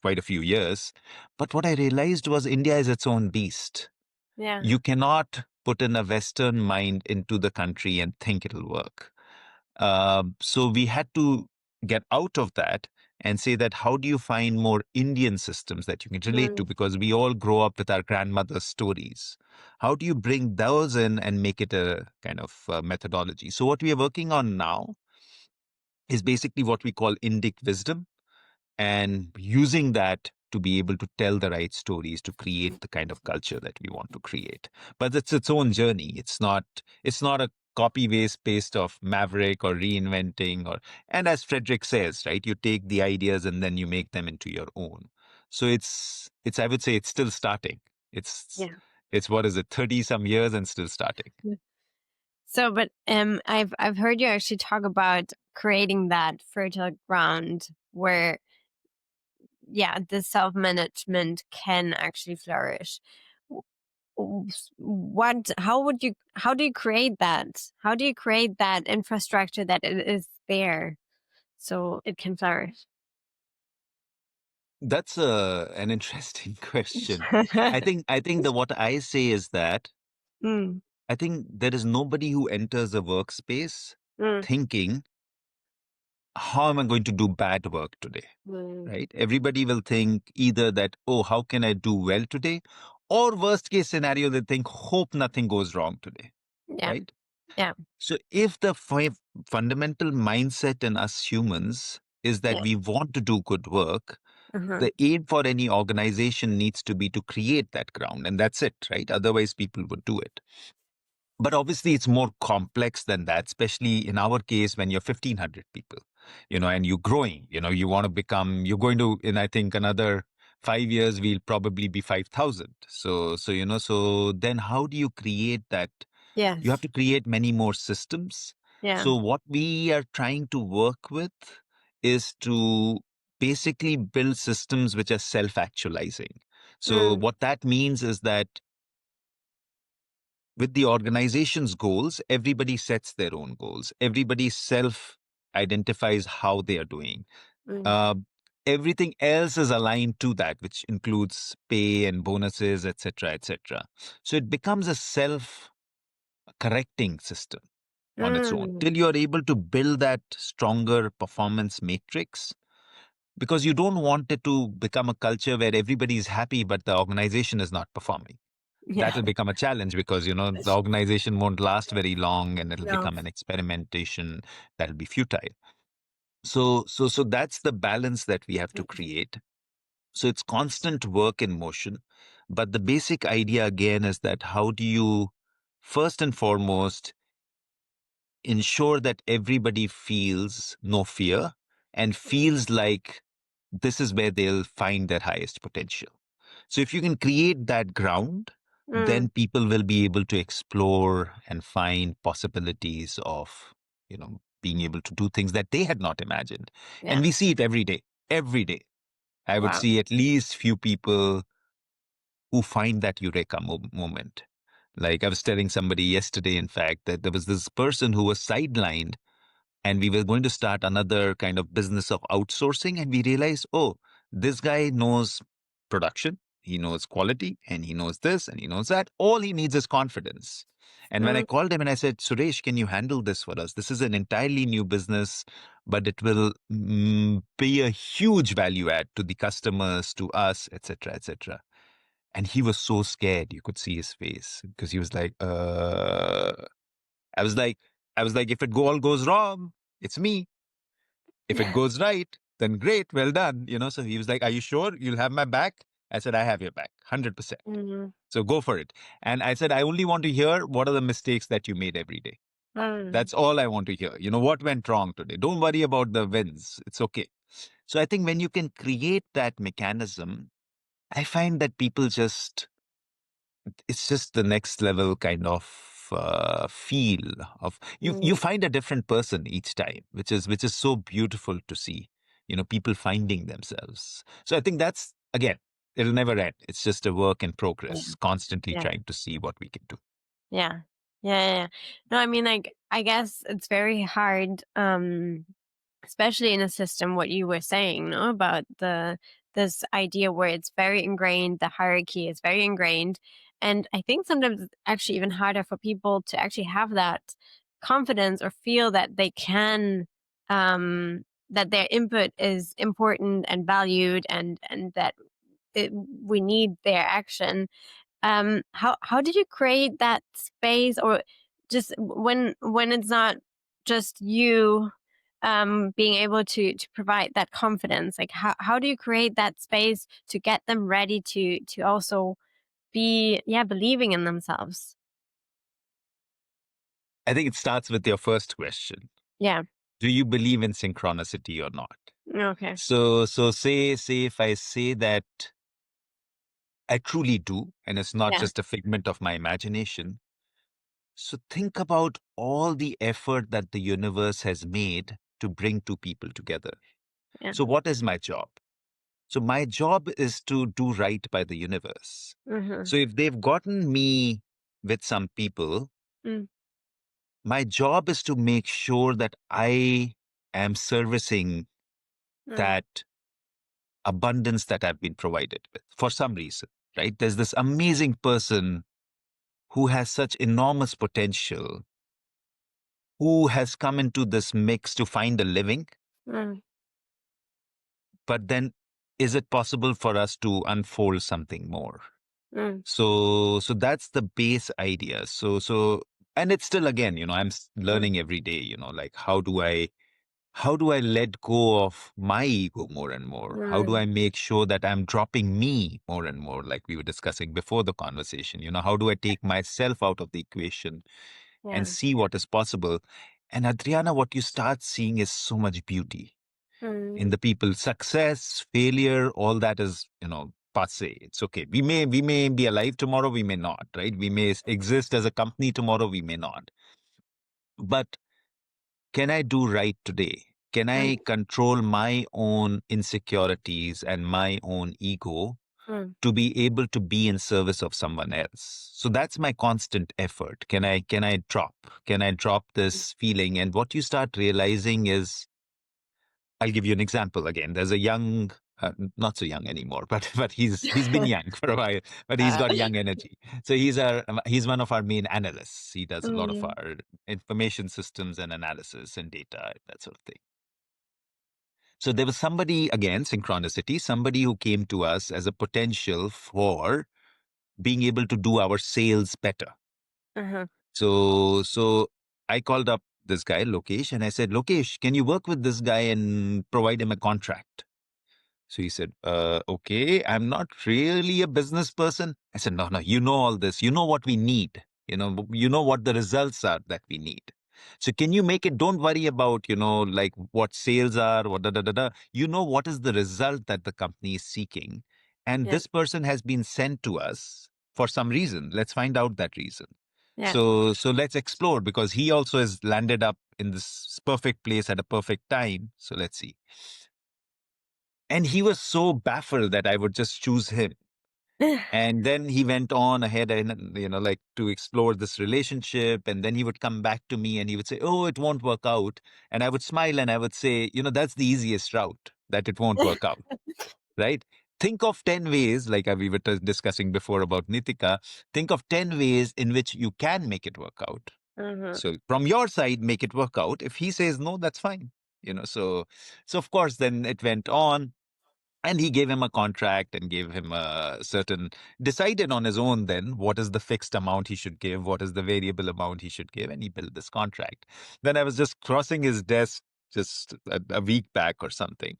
quite a few years. But what I realized was India is its own beast. Yeah. You cannot put in a Western mind into the country and think it'll work. So we had to get out of that and say that how do you find more Indian systems that you can relate to? Mm. Because we all grow up with our grandmother's stories. How do you bring those in and make it a kind of methodology? So what we are working on now is basically what we call Indic wisdom, and using that to be able to tell the right stories to create the kind of culture that we want to create. But it's its own journey. It's not a copy paste of Maverick or reinventing, or, and as Frederick says, right, you take the ideas and then you make them into your own. So it's I would say it's still starting. It's Yeah. it's what is it, 30 some years and still starting. So, but I've heard you actually talk about creating that fertile ground where, yeah, the self management can actually flourish. What? How do you create that? How do you create that infrastructure that it is there so it can flourish? That's an interesting question. I think that what I say is that Mm. I think there is nobody who enters a workspace Mm. thinking, how am I going to do bad work today? Mm. Right? Everybody will think either that, oh, how can I do well today? Or worst case scenario, they think, hope nothing goes wrong today. Yeah. Right? Yeah. So if the fundamental mindset in us humans is that Yeah. we want to do good work, Uh-huh. the aim for any organization needs to be to create that ground. And that's it, right? Otherwise, people would do it. But obviously, it's more complex than that, especially in our case when you're 1,500 people, and you're growing, you're going to, in I think another 5 years, we'll probably be 5,000. So then how do you create that? You have Yes. to create many more systems. Yeah. So what we are trying to work with is to basically build systems which are self-actualizing. So Mm. what that means is that with the organization's goals, everybody sets their own goals. Everybody self identifies how they are doing. Mm. Uh, Everything else is aligned to that, which includes pay and bonuses, etc., etc. So it becomes a self correcting system on its own Mm. till you are able to build that stronger performance matrix, because you don't want it to become a culture where everybody is happy but the organization is not performing. That Yeah. will become a challenge because the organization won't last very long and it'll No. become an experimentation that'll be futile. So that's the balance that we have to create. So it's constant work in motion, but the basic idea again is that how do you first and foremost ensure that everybody feels no fear and feels like this is where they'll find their highest potential. So if you can create that ground, then Mm. people will be able to explore and find possibilities of, being able to do things that they had not imagined. Yeah. And we see it every day. Every day. I would Wow. see at least few people who find that eureka moment. Like I was telling somebody yesterday, in fact, that there was this person who was sidelined and we were going to start another kind of business of outsourcing, and we realized, oh, this guy knows production, he knows quality, and he knows this and he knows that. All he needs is confidence. And when I Mm. called him and I said, Suresh, can you handle this for us? This is an entirely new business, but it will be a huge value add to the customers, to us, etc., etc. And he was so scared. You could see his face because he was like, I was like, if it all goes wrong, it's me. If it goes right, then great, well done. So he was like, are you sure you'll have my back? I said, I have your back, 100%. Mm. So go for it. And I said, I only want to hear what are the mistakes that you made every day. Mm. That's all I want to hear. What went wrong today? Don't worry about the wins. It's okay. So I think when you can create that mechanism, I find that people it's just the next level kind of feel of you find a different person each time, which is so beautiful to see. People finding themselves. So I think that's, again, it'll never end. It's just a work in progress, constantly Yeah. trying to see what we can do. Yeah. Yeah. No, I mean, like, I guess it's very hard, especially in a system, what you were saying, no, about this idea where it's very ingrained, the hierarchy is very ingrained. And I think sometimes it's actually even harder for people to actually have that confidence or feel that they can, that their input is important and valued, and that we need their action. How did you create that space, or just when it's not just you being able to provide that confidence, like how do you create that space to get them ready to also be, yeah, believing in themselves? I think it starts with your first question. Yeah. Do you believe in synchronicity or not? Okay. So say if I say that I truly do, and it's not Yeah. just a figment of my imagination. So think about all the effort that the universe has made to bring two people together. Yeah. So what is my job? So my job is to do right by the universe. Mm-hmm. So if they've gotten me with some people, Mm. my job is to make sure that I am servicing Mm. that abundance that I've been provided with for some reason, right? There's this amazing person who has such enormous potential, who has come into this mix to find a living. Mm. But then, is it possible for us to unfold something more? Mm. So that's the base idea. And it's still, again, I'm Mm. learning every day. Like how do I let go of my ego more and more? How do Mm. I make sure that I'm dropping me more and more, like we were discussing before the conversation? How do I take myself out of the equation and Yeah. see what is possible? And Adriana, what you start seeing is so much beauty in Mm. the people. Success, failure, all that is, passe. It's okay. We may be alive tomorrow, we may not, right? We may exist as a company tomorrow, we may not. But can I do right today? Can I Mm. control my own insecurities and my own ego Mm. to be able to be in service of someone else? So that's my constant effort. Can I drop this feeling? And what you start realizing is, I'll give you an example again. There's a young, not so young anymore, but he's been young for a while, but he's Uh, got young energy. So he's one of our main analysts. He does a lot of mm. our information systems and analysis and data, that sort of thing. So there was somebody, again, synchronicity, somebody who came to us as a potential for being able to do our sales better. Uh-huh. So I called up this guy, Lokesh, and I said, Lokesh, can you work with this guy and provide him a contract? So he said, okay, I'm not really a business person. I said, no, you know all this. You know what we need. You know what the results are that we need. So can you make it? Don't worry about, like what sales are, what da da da da. You know what is the result that the company is seeking. And Yeah. this person has been sent to us for some reason. Let's find out that reason. Yeah. So let's explore, because he also has landed up in this perfect place at a perfect time. So let's see. And he was so baffled that I would just choose him. And then he went on ahead and, like to explore this relationship. And then he would come back to me and he would say, oh, it won't work out. And I would smile and I would say, that's the easiest route, that it won't work out, right? Think of 10 ways, like we were discussing before about Nitika. Think of 10 ways in which you can make it work out. Mhm. So from your side, make it work out. If he says no, that's fine. So of course, then it went on. And he gave him a contract and gave him a certain, decided on his own then what is the fixed amount he should give, what is the variable amount he should give, and he built this contract. Then I was just crossing his desk just a week back or something.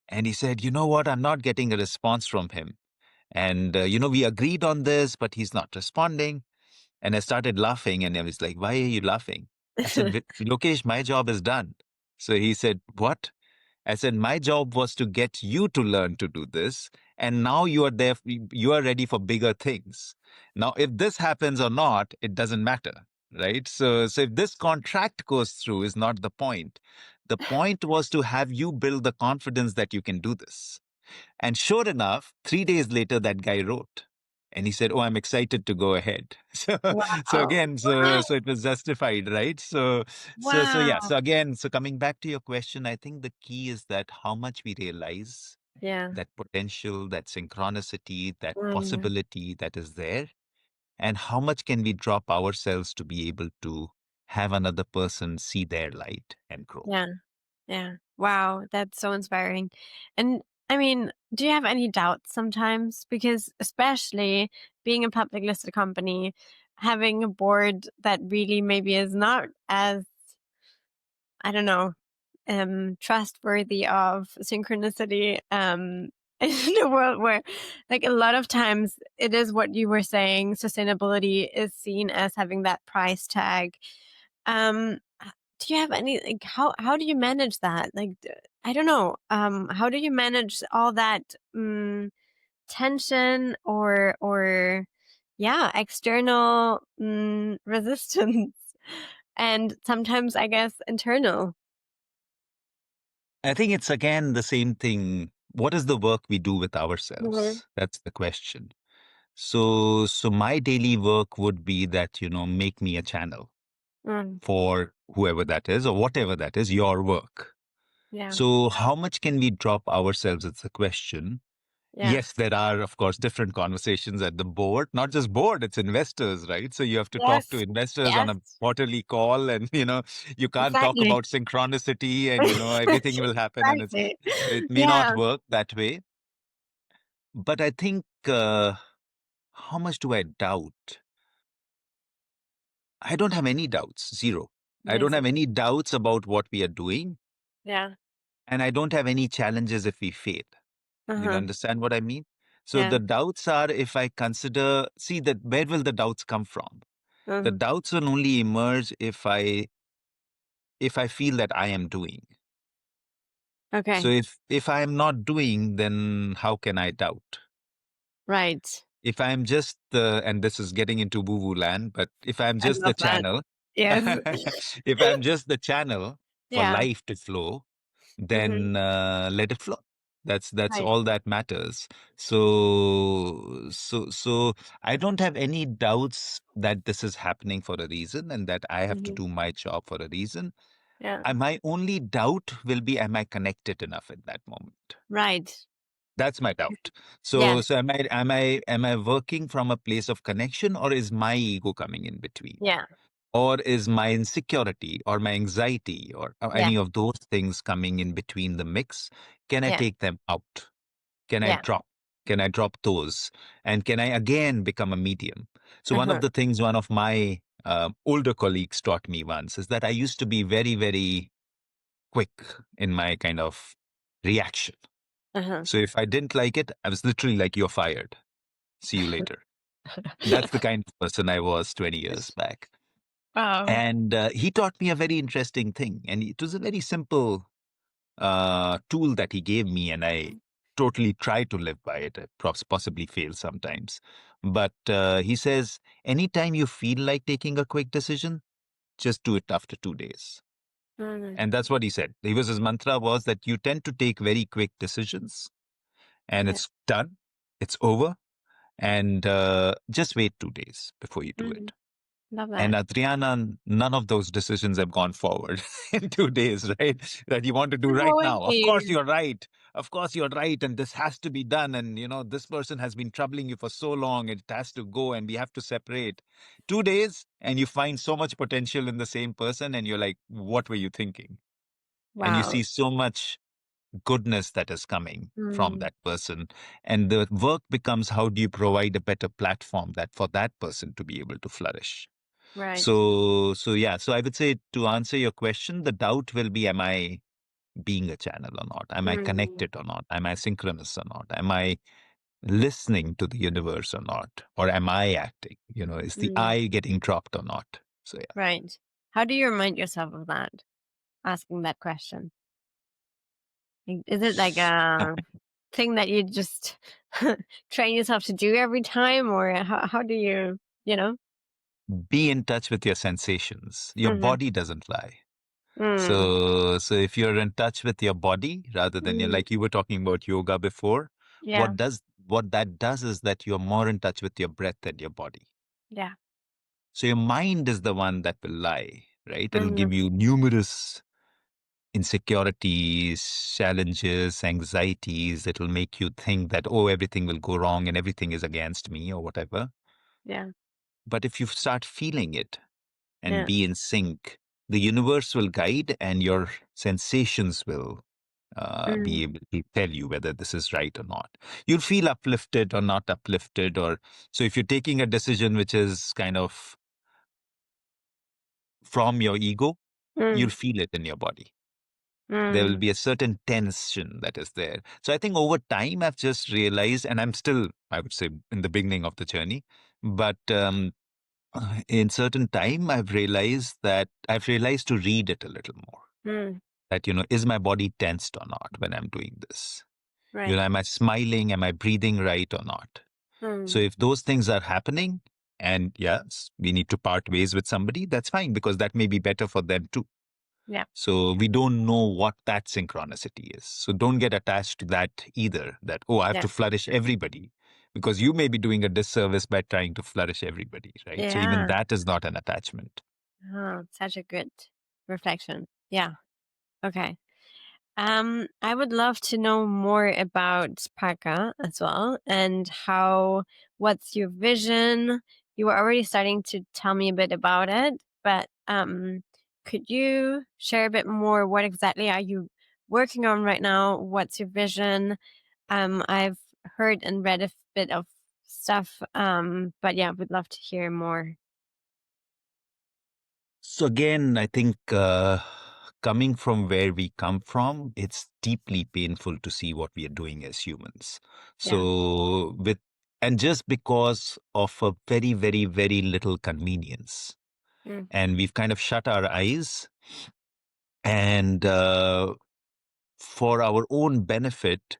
And he said, you know what, I'm not getting a response from him. And, we agreed on this, but he's not responding. And I started laughing and I was like, why are you laughing? I said, Lokesh, my job is done. So he said, what? I said, my job was to get you to learn to do this. And now you are there, you are ready for bigger things. Now, if this happens or not, it doesn't matter. Right. So if this contract goes through is not the point. The point was to have you build the confidence that you can do this. And sure enough, 3 days later, that guy wrote. And he said, oh, I'm excited to go ahead. So Wow. again, Wow. so it was justified, right? So yeah. Wow. So again, so coming back to your question, I think the key is that how much we realize Yeah. that potential, that synchronicity, that Mm, possibility that is there, and how much can we drop ourselves to be able to have another person see their light and grow. yeah. Yeah. Wow, that's so inspiring. And I mean, do you have any doubts sometimes? Because especially being a public listed company, having a board that really maybe is not as, I don't know, trustworthy of synchronicity, in a world where, like, a lot of times it is what you were saying, sustainability is seen as having that price tag. Do you have any, like, how do you manage that? Like, I don't know. How do you manage all that tension or yeah, external resistance and sometimes I guess internal. I think it's again the same thing. What is the work we do with Mhm. ourselves? That's the question. So my daily work would be that, make me a channel Mm, for whoever that is or whatever that is, your work. yeah, So how much can we drop ourselves? It's a question. yeah. Yes, there are, of course, different conversations at the board, not just board, it's investors, right? So you have to talk to Yes. investors on Yes. a quarterly call and, you can't talk Exactly. about synchronicity and, everything will happen and Exactly. it may not Yeah. work that way. But I think, how much do I doubt? I don't have any doubts, zero. I don't have Amazing. any doubts about what we are doing, Yeah. and I don't have any challenges if we fail. You Uh-huh. understand what I mean? So Yeah. the doubts are if I consider, see that where will the doubts come from? The Mhm. doubts will only emerge if I feel that I am doing. So Okay. if I am not doing, then how can I doubt? Right. If I'm just the, and this is getting into woo woo land, but if I'm I just the love that. channel, Yes. if I'm just the channel for Yeah. life to flow, Mhm. then let it flow. That's Right. all that matters. So I don't have any doubts that this is happening for a reason and that I have to Mhm. do my job for a reason. Yeah. My only doubt will be, am I connected enough at that moment? Right. That's my doubt. So Yes. so am I working from a place of connection, or is my ego coming in between? Yeah. Or is my insecurity or my anxiety or Yeah. any of those things coming in between the mix? Can I Yeah. take them out? Can I Yeah. drop? Can I drop those? And can I again become a medium? So one of Uh-huh. the things one of my older colleagues taught me once is that I used to be very, very quick in my kind of reaction. Uh-huh. So if I didn't like it, I was literally like, you're fired. See you later. That's the kind of person I was 20 years back. Wow. And he taught me a very interesting thing. And it was a very simple tool that he gave me. And I totally try to live by it. I possibly fail sometimes. But he says, anytime you feel like taking a quick decision, just do it after 2 days. Mhm. And that's what he said. His mantra was that you tend to take very quick decisions and Yeah. it's done, it's over. And just wait 2 days before you do Mhm. it. Love And that. Adriana, none of those decisions have gone forward in 2 days, right? That you want to do right No now. Of course, way. you're right. Of course, you're right. And this has to be done. And, this person has been troubling you for so long. It has to go and we have to separate. 2 days and you find so much potential in the same person. And you're like, what were you thinking? And you Wow. see so much. goodness that is coming from Mm. that person. And the work becomes, how do you provide a better platform that for that person to be able to flourish? Right. So yeah, so I would say, to answer your question, the doubt will be, am I being a channel or not? Am I Mm. connected or not? Am I synchronous or not? Am I listening to the universe or not? Or am I acting? Is the Mm. I getting dropped or not? So yeah. Right. How do you remind yourself of that? Asking that question. Is it like a thing that you just train yourself to do every time, or how do you, you know? Be in touch with your sensations. Your Mm-hmm. body doesn't lie. Mm. So if you're in touch with your body rather than Mm. like you were talking about yoga before, Yeah. what that does is that you're more in touch with your breath and your body. Yeah. So your mind is the one that will lie, right? It'll Mm. give you numerous insecurities, challenges, anxieties. It'll make you think that, oh, everything will go wrong and everything is against me or whatever. Yeah. But if you start feeling it and Yeah. be in sync, the universe will guide and your sensations will Mm. be able to tell you whether this is right or not. You'll feel uplifted or not uplifted. Or so if you're taking a decision which is kind of from your ego, you'll Mm. feel it in your body. There will Mm. be a certain tension that is there. So I think over time, I've just realized, and I'm still, I would say, in the beginning of the journey, but in certain time, I've realized to read it a little more. Mm. That, is my body tensed or not when I'm doing this? Right. Am I smiling? Am I breathing right or not? So Mm. if those things are happening, and yes, we need to part ways with somebody, that's fine, because that may be better for them too. Yeah. So we don't know what that synchronicity is. So don't get attached to that either, that, oh, I have Yeah. to flourish everybody, because you may be doing a disservice by trying to flourish everybody, right? So even Yeah. that is not an attachment. Oh, such a good reflection. Yeah. Okay. I would love to know more about PAKKA as well, and what's your vision? You were already starting to tell me a bit about it, but could you share a bit more? What exactly are you working on right now? What's your vision? I've heard and read a bit of stuff, but yeah, would love to hear more. So again, I think coming from where we come from, it's deeply painful to see what we are doing as humans. Yeah. So and just because of a very, very, very little convenience, Mm. and we've kind of shut our eyes, and for our own benefit,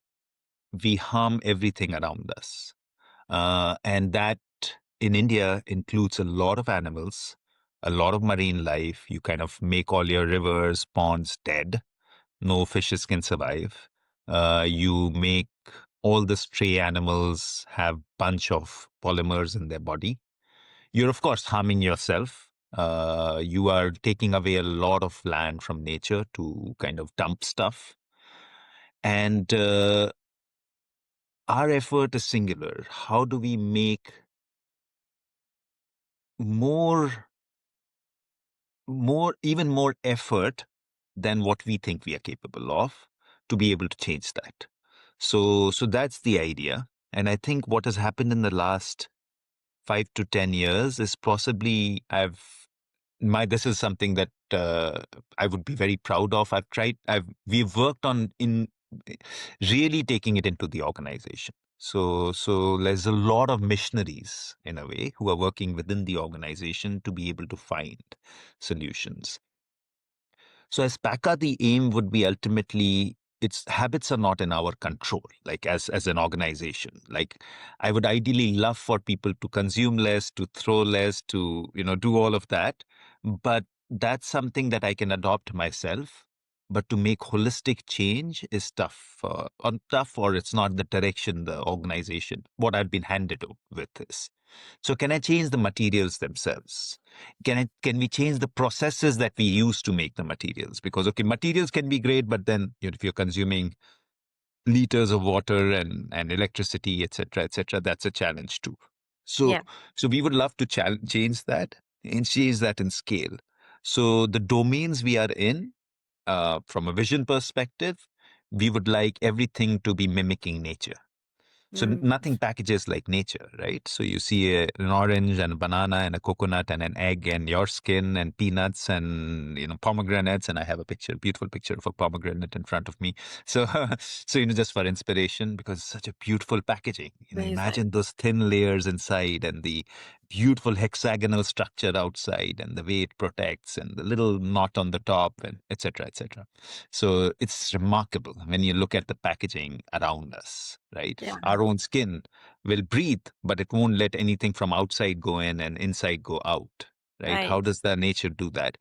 we harm everything around us. And that in India includes a lot of animals, a lot of marine life. You kind of make all your rivers, ponds dead. No fishes can survive. You make all the stray animals have bunch of polymers in their body. You're of course harming yourself. You are taking away a lot of land from nature to kind of dump stuff. And our effort is singular. How do we make more even more effort than what we think we are capable of to be able to change that? So that's the idea. And I think what has happened in the last 5 to 10 years is possibly this is something that I would be very proud of. We've worked on in really taking it into the organization. So there's a lot of missionaries in a way who are working within the organization to be able to find solutions. So as PAKKA, the aim would be ultimately, its habits are not in our control, like as an organization. Like I would ideally love for people to consume less, to throw less, to, do all of that. But that's something that I can adopt myself. But to make holistic change is tough, or it's not the direction the organization, what I've been handed with is. So can I change the materials themselves? Can we change the processes that we use to make the materials? Because okay, materials can be great, but then if you're consuming liters of water and electricity, etc., that's a challenge too. So Yeah. so we would love to change that and change that in scale. So the domains we are in, from a vision perspective, we would like everything to be mimicking nature. So Mm. nothing packages like nature, right? So you see an orange and a banana and a coconut and an egg and your skin and peanuts and pomegranates. And I have a picture, beautiful picture of a pomegranate in front of me. So so just for inspiration, because it's such a beautiful packaging. Amazing. Imagine those thin layers inside and the beautiful hexagonal structure outside and the way it protects and the little knot on the top and etc. etc. So it's remarkable when you look at the packaging around us, right? Yeah. Our own skin will breathe, but it won't let anything from outside go in and inside go out, right? How Right. does the nature do that?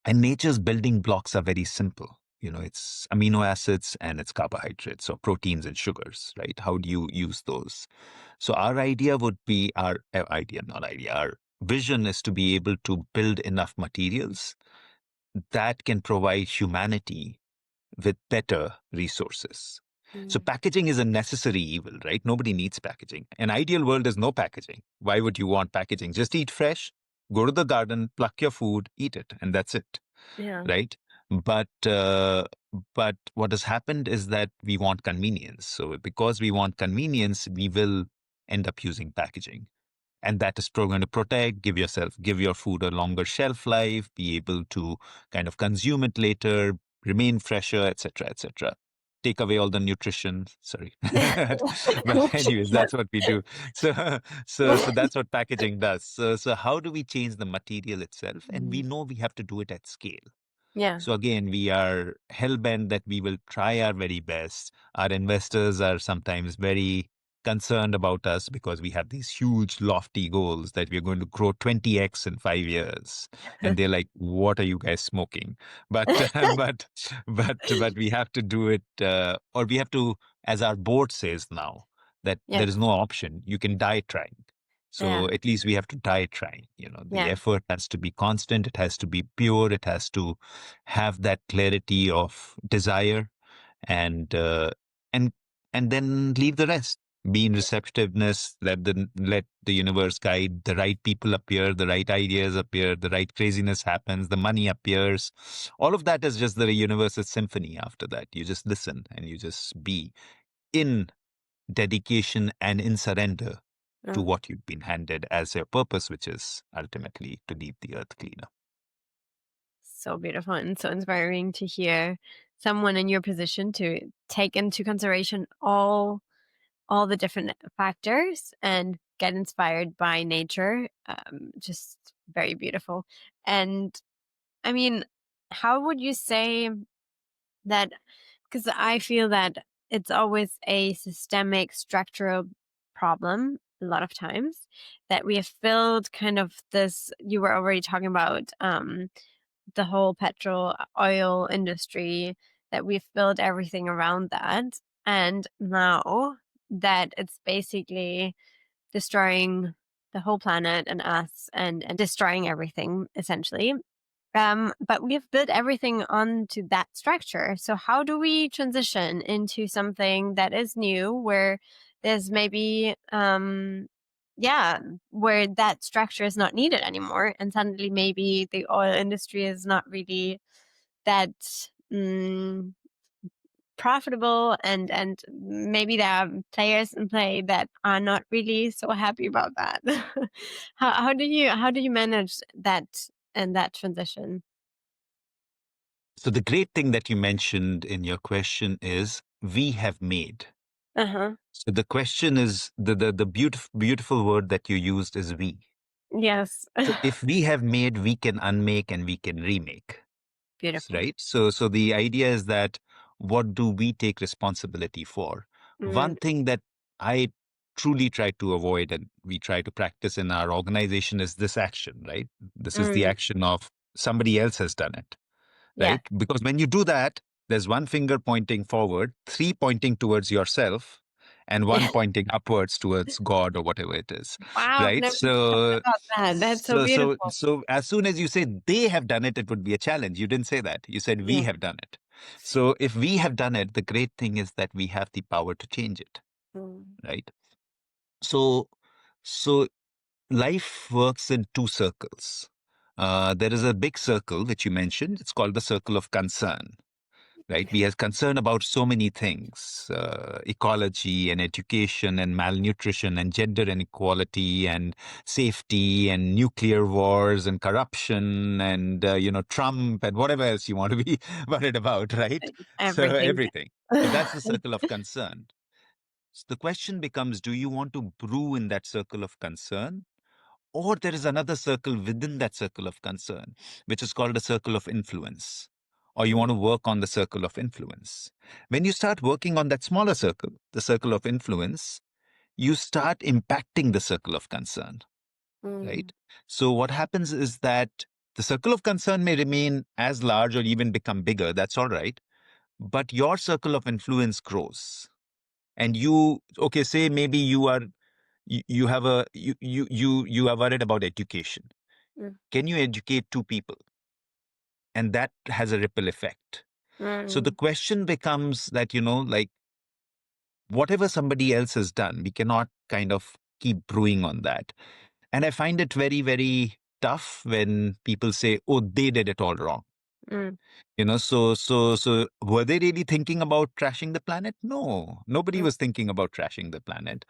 And nature's building blocks are very simple. It's amino acids and it's carbohydrates, so proteins and sugars, right? How do you use those? So our idea would be our vision is to be able to build enough materials that can provide humanity with better resources. So Mm. packaging is a necessary evil, right? Nobody needs packaging. An ideal world is no packaging. Why would you want packaging? Just eat fresh, go to the garden, pluck your food, eat it, and that's it, Yeah. right? But what has happened is that we want convenience. So because we want convenience, we will end up using packaging, and that is going to protect, give your food a longer shelf life, be able to kind of consume it later, remain fresher, etc., etc. Take away all the nutrition. Sorry, but anyways, that's what we do. So, so that's what packaging does. So how do we change the material itself? And we Mm. know we have to do it at scale. Yeah. So again, we are hell-bent that we will try our very best. Our investors are sometimes very concerned about us because we have these huge, lofty goals that we're going to grow 20x in 5 years. And they're like, what are you guys smoking? But, but we have to do it, or we have to, as our board says now, that Yeah. there is no option. You can die trying. Yeah. So at least we have to die trying. The Yeah. effort has to be constant. It has to be pure. It has to have that clarity of desire, and and and then leave the rest. Be in receptiveness. Let the universe guide. The right people appear. The right ideas appear. The right craziness happens. The money appears. All of that is just the universe's symphony. After that, you just listen and you just be in dedication and in surrender to Mm. what you've been handed as your purpose, which is ultimately to leave the earth cleaner. So beautiful and so inspiring to hear someone in your position to take into consideration all the different factors and get inspired by nature. Just very beautiful. And I mean, how would you say that? Because I feel that it's always a systemic structural problem a lot of times that we have filled kind of this. You were already talking about the whole petrol oil industry, that we've built everything around that. And now that it's basically destroying the whole planet and us, and destroying everything essentially. But we have built everything onto that structure. So how do we transition into something that is new, where there's maybe yeah, where that structure is not needed anymore, and suddenly maybe the oil industry is not really that mm, profitable, and maybe there are players in play that are not really so happy about that. How do you manage that and that transition? So the great thing that you mentioned in your question is we have made. Uh-huh. So the question is the beautiful word that you used is we. Yes. So if we have made, we can unmake and we can remake, Beautiful. right? So the idea is that what do we take responsibility for? Mm, One thing that I truly try to avoid and we try to practice in our organization is this action, right? This is the mm, action of somebody else has done it, yeah. right? Because when you do that, there's one finger pointing forward, three pointing towards yourself, and one pointing upwards towards God or whatever it is, Wow, I've right? never thought about that. That's so beautiful. So as soon as you say they have done it, it would be a challenge. You didn't say that. You said we Yeah. have done it. So if we have done it, the great thing is that we have the power to change it, Mm, right? So, so life works in two circles. There is a big circle which you mentioned. It's called the circle of concern. right? We are concerned about so many things, ecology and education and malnutrition and gender inequality and safety and nuclear wars and corruption and, Trump and whatever else you want to be worried about, right? So Everything. everything. So that's the circle of concern. So the question becomes, do you want to brew in that circle of concern? Or there is another circle within that circle of concern, which is called a circle of influence. Or you want to work on the circle of influence. When you start working on that smaller circle, the circle of influence, you start impacting the circle of concern, Mm, right? So what happens is that the circle of concern may remain as large or even become bigger. That's all right. But your circle of influence grows. And okay, say maybe you have you are worried about education. mm, Can you educate two people? And that has a ripple effect. So the mm, question becomes that, like whatever somebody else has done, we cannot kind of keep brewing on that. And I find it very, very tough when people say, oh, they did it all wrong. mm, So were they really thinking about trashing the planet? No, nobody mm, was thinking about trashing the planet.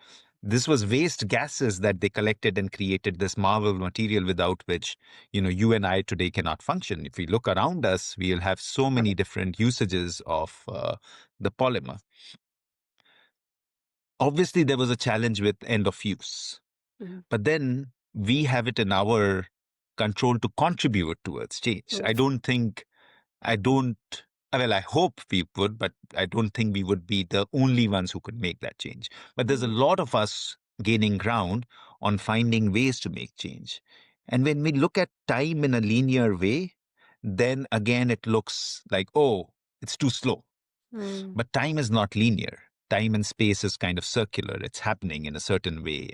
This was waste gases that they collected and created this marvel material without which, you and I today cannot function. If we look around us, we'll have so many different usages of the polymer. Obviously, there was a challenge with end of use, mm, but then we have it in our control to contribute towards change. mm, I don't, well, I hope we would, but I don't think we would be the only ones who could make that change. But there's a mm, lot of us gaining ground on finding ways to make change. And when we look at time in a linear way, then again it looks like, oh, it's too slow. mm, But time is not linear. Time and space is kind of circular. It's happening in a certain way.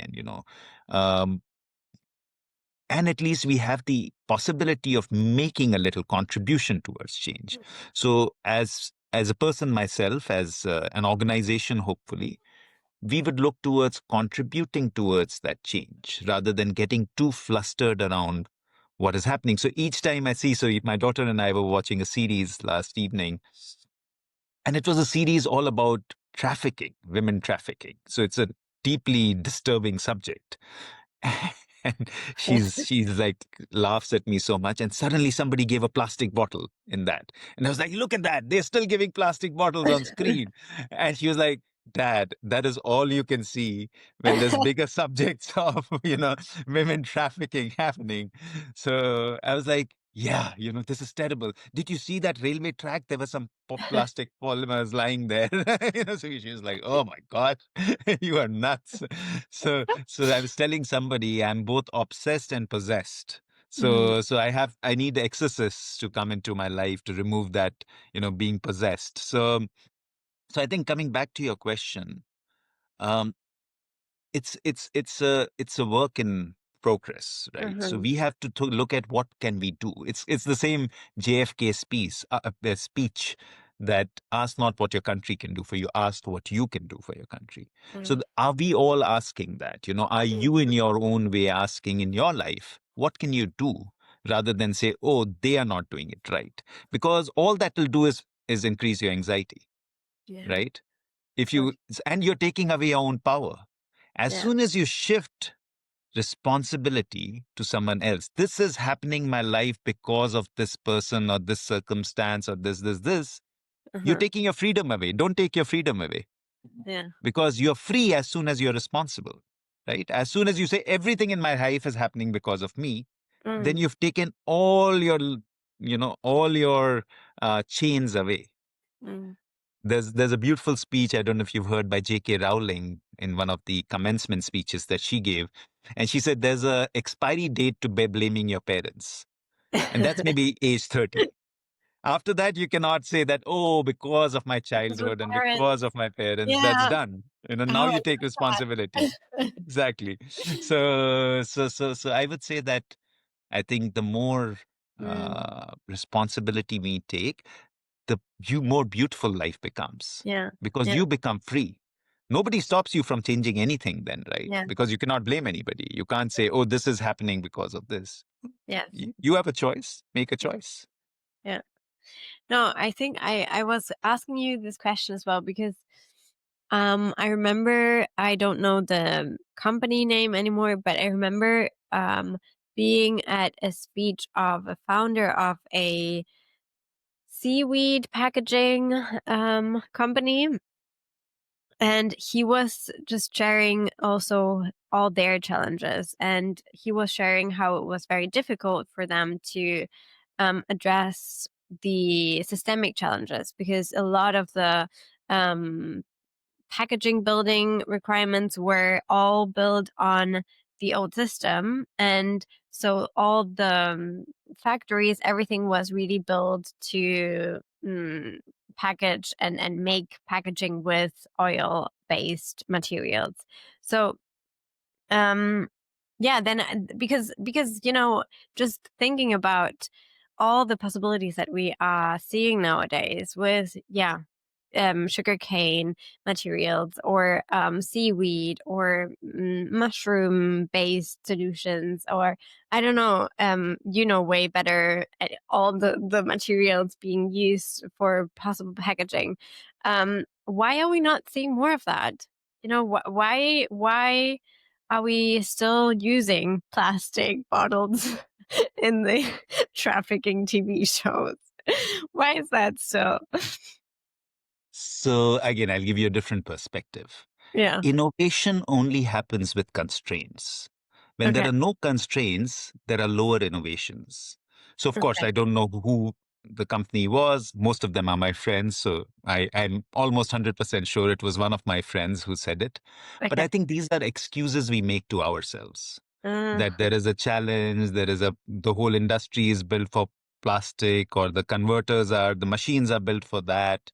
Um, and at least we have the possibility of making a little contribution towards change. So as a person myself, as an organization, hopefully we would look towards contributing towards that change rather than getting too flustered around what is happening. So each time I see, so my daughter and I were watching a series last evening, and it was a series all about trafficking, women trafficking. So it's a deeply disturbing subject. And she's like laughs at me so much, and suddenly somebody gave a plastic bottle in that, and I was like, look at that, they're still giving plastic bottles on screen. And she was like, Dad, that is all you can see when there's bigger subjects of women trafficking happening. So I was like, yeah, this is terrible. Did you see that railway track? There were some plastic polymers lying there. So she was like, oh my God, you are nuts. So I was telling somebody I'm both obsessed and possessed. mm, So I need exorcists to come into my life to remove that, being possessed. So I think coming back to your question, um, it's a work in progress, right? So mhm, we have to look at what can we do. It's the same JFK speech that ask not what your country can do for you, ask what you can do for your country. So mm, are we all asking that? Are mm, you in your own way asking in your life, what can you do? Rather than say, oh, they are not doing it right. Because all that will do is increase your anxiety, yeah, right? If for you and you're taking away your own power. As yeah, soon as you shift responsibility to someone else, this is happening in my life because of this person or this circumstance or this, you're uh-huh, taking your freedom away. Don't take your freedom away, yeah, because you're free as soon as you're responsible, right? As soon as you say everything in my life is happening because of me, then mm, you've taken all your chains away. mm, There's a beautiful speech, I don't know if you've heard, by J.K. Rowling in one of the commencement speeches that she gave. And she said there's a expiry date to blaming your parents. And that's maybe age 30. After that, you cannot say that, oh, because of my because we're childhood and because parents. of my parents, that's Yeah. done. Now Oh, you take responsibility. I Exactly. So I would say that I think the more mm, responsibility we take, the more beautiful life becomes, yeah, because yeah, you become free. Nobody stops you from changing anything then, right? yeah, Because you cannot blame anybody. You can't say, oh, this is happening because of this. yes, You have a choice. Make a choice. yeah. No, I think I was asking you this question as well because I remember, I don't know the company name anymore, but I remember being at a speech of a founder of a seaweed packaging company, and he was just sharing also all their challenges, and he was sharing how it was very difficult for them to address the systemic challenges because a lot of the um, packaging building requirements were all built on the old system. And so all the factories, everything was really built to package and make packaging with oil based materials. So um yeah, then because just thinking about all the possibilities that we are seeing nowadays with sugarcane materials or seaweed or mushroom based solutions, or I don't know, way better at all the materials being used for possible packaging. Why are we not seeing more of that? Why are we still using plastic bottles in the trafficking TV shows? Why is that so? So again, I'll give you a different perspective. Yeah. Innovation only happens with constraints. When there Okay. are no constraints, there are lower innovations. So, of course, Okay. I don't know who the company was. Most of them are my friends. So, I'm almost 100% sure it was one of my friends who said it. But Okay. I think these are excuses we make to ourselves, that Uh-huh. there is a challenge, the whole industry is built for plastic, or the machines are built for that.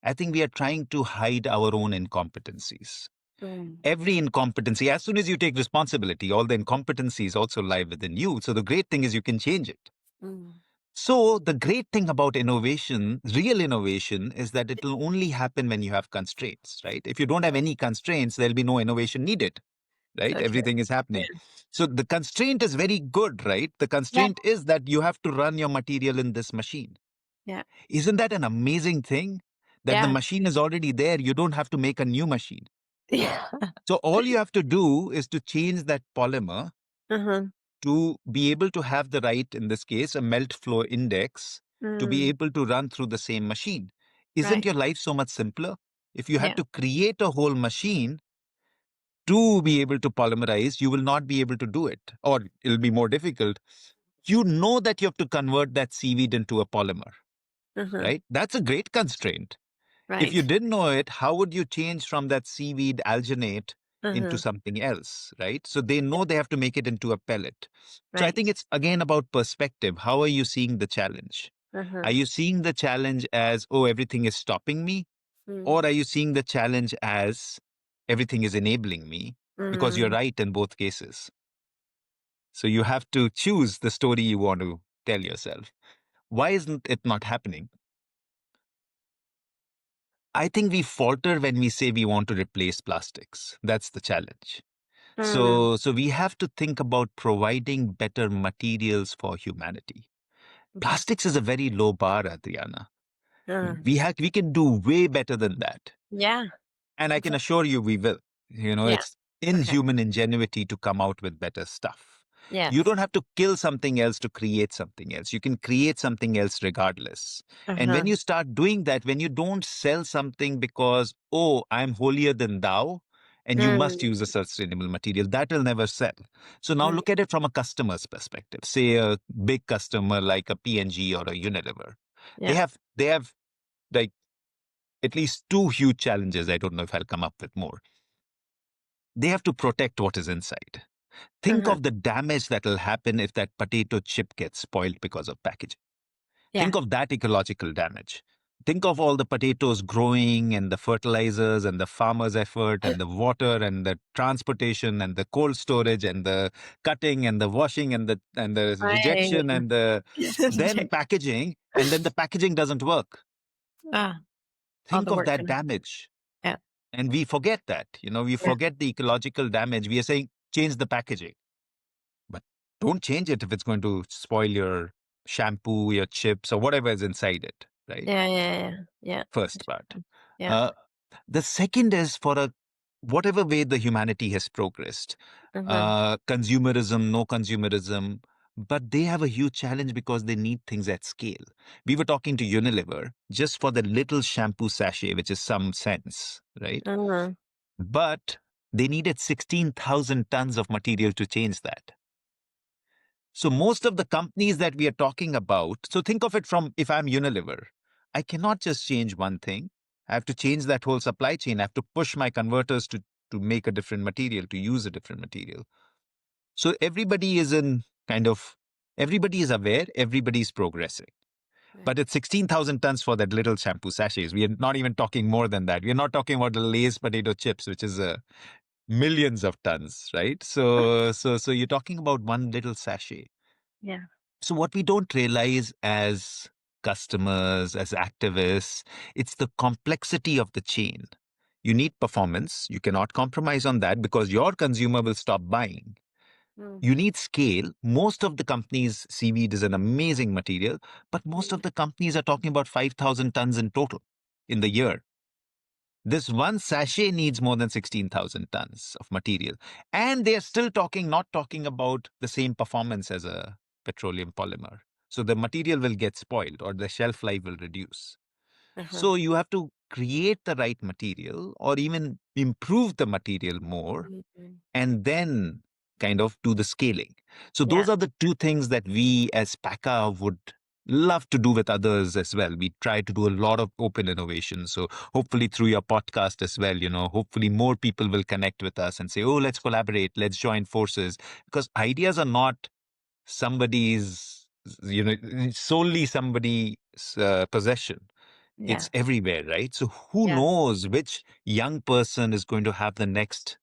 I think we are trying to hide our own incompetencies. Mm, Every incompetency, as soon as you take responsibility, all the incompetencies also lie within you. So the great thing is you can change it. mm. So the great thing about innovation, real innovation, is that it will only happen when you have constraints, right? If you don't have any constraints, there'll be no innovation needed, right? So true. Everything is Yeah. happening. So the constraint is very good, right? The Yeah. constraint is that you have to run your material in this machine. Yeah. Isn't that an amazing thing? That the Yeah. machine is already there. You don't have to make a new machine. Yeah. So all you have to do is to change that polymer Uh-huh. to be able to have the right, in this case, a melt flow index to be Mm. able to run through the same machine. Isn't Right. your life so much simpler? If you had Yeah. to create a whole machine to be able to polymerize, you will not be able to do it, or it'll be more difficult. You know that you have to convert that seaweed into a polymer, Uh-huh. right? That's a great constraint. If you Right. didn't know it, how would you change from that seaweed alginate into Uh-huh. something else, right? So they know they have to make it into a pellet. So I think Right. it's again about perspective. How are you seeing the challenge? Uh-huh. Are you seeing the challenge as, oh, everything is stopping me? Mm. Or are you seeing the challenge as everything is enabling me? Because you're Mm. right in both cases. So you have to choose the story you want to tell yourself. Why isn't it not happening? I think we falter when we say we want to replace plastics. That's the challenge. Mm. So we have to think about providing better materials for humanity. Okay. Plastics is a very low bar, Adriana. Uh, We can do way better than that. yeah. And I can Exactly. assure you we will. Yeah. It's in Okay. human ingenuity to come out with better stuff. You Yes. don't have to kill something else to create something else. You can create something else regardless. And when Uh-huh. you start doing that, when you don't sell something because, oh, I'm holier than thou, and you must Mm. use a sustainable material, that will never sell. So now Right. look at it from a customer's perspective. Say a big customer like a P&G or a Unilever. Yeah. They have like at least two huge challenges. I don't know if I'll come up with more. They have to protect what is inside. Think Uh-huh. of the damage that will happen if that potato chip gets spoiled because of packaging. Yeah. Think of that ecological damage. Think of all the potatoes growing and the fertilizers and the farmer's effort and the water and the transportation and the cold storage and the cutting and the washing and the Right. rejection and the then packaging, and then the packaging doesn't work. Ah, all Think the of work that gonna. damage. Yeah. And we forget that. We Yeah. forget the ecological damage. We are saying change the packaging, but don't change it if it's going to spoil your shampoo, your chips, or whatever is inside it, right? Yeah. First part. Yeah. Uh, the second is for a whatever way the humanity has progressed, Uh-huh. consumerism, no consumerism, but they have a huge challenge because they need things at scale. We were talking to Unilever just for the little shampoo sachet, which is some cents, right? Uh-huh. But they needed 16,000 tons of material to change that. So most of the companies that we are talking about, so think of it from if I'm Unilever, I cannot just change one thing. I have to change that whole supply chain. I have to push my converters to make a different material, to use a different material. So everybody is in kind of, everybody is aware, everybody is progressing. Right. But it's 16,000 tons for that little shampoo sachets. We are not even talking more than that. We are not talking about the Lay's potato chips, which is millions of tons, right? So you're talking about one little sachet. Yeah. So what we don't realize as customers, as activists, it's the complexity of the chain. You need performance. You cannot compromise on that because your consumer will stop buying. Mm. You need scale. Most of the companies, seaweed is an amazing material, but most of Mm. the companies are talking about 5,000 tons in total in the year. This one sachet needs more than 16,000 tons of material. And they're still not talking about the same performance as a petroleum polymer. So the material will get spoiled or the shelf life will reduce. Uh-huh. So you have to create the right material or even improve the material more Mhm. and then kind of do the scaling. So Yeah. those are the two things that we as PAKKA would love to do with others as well. We try to do a lot of open innovation. So hopefully through your podcast as well, hopefully more people will connect with us and say, oh, let's collaborate, let's join forces. Because ideas are not somebody's, solely somebody's possession. Yeah. It's everywhere, right? So who Yeah. knows which young person is going to have the next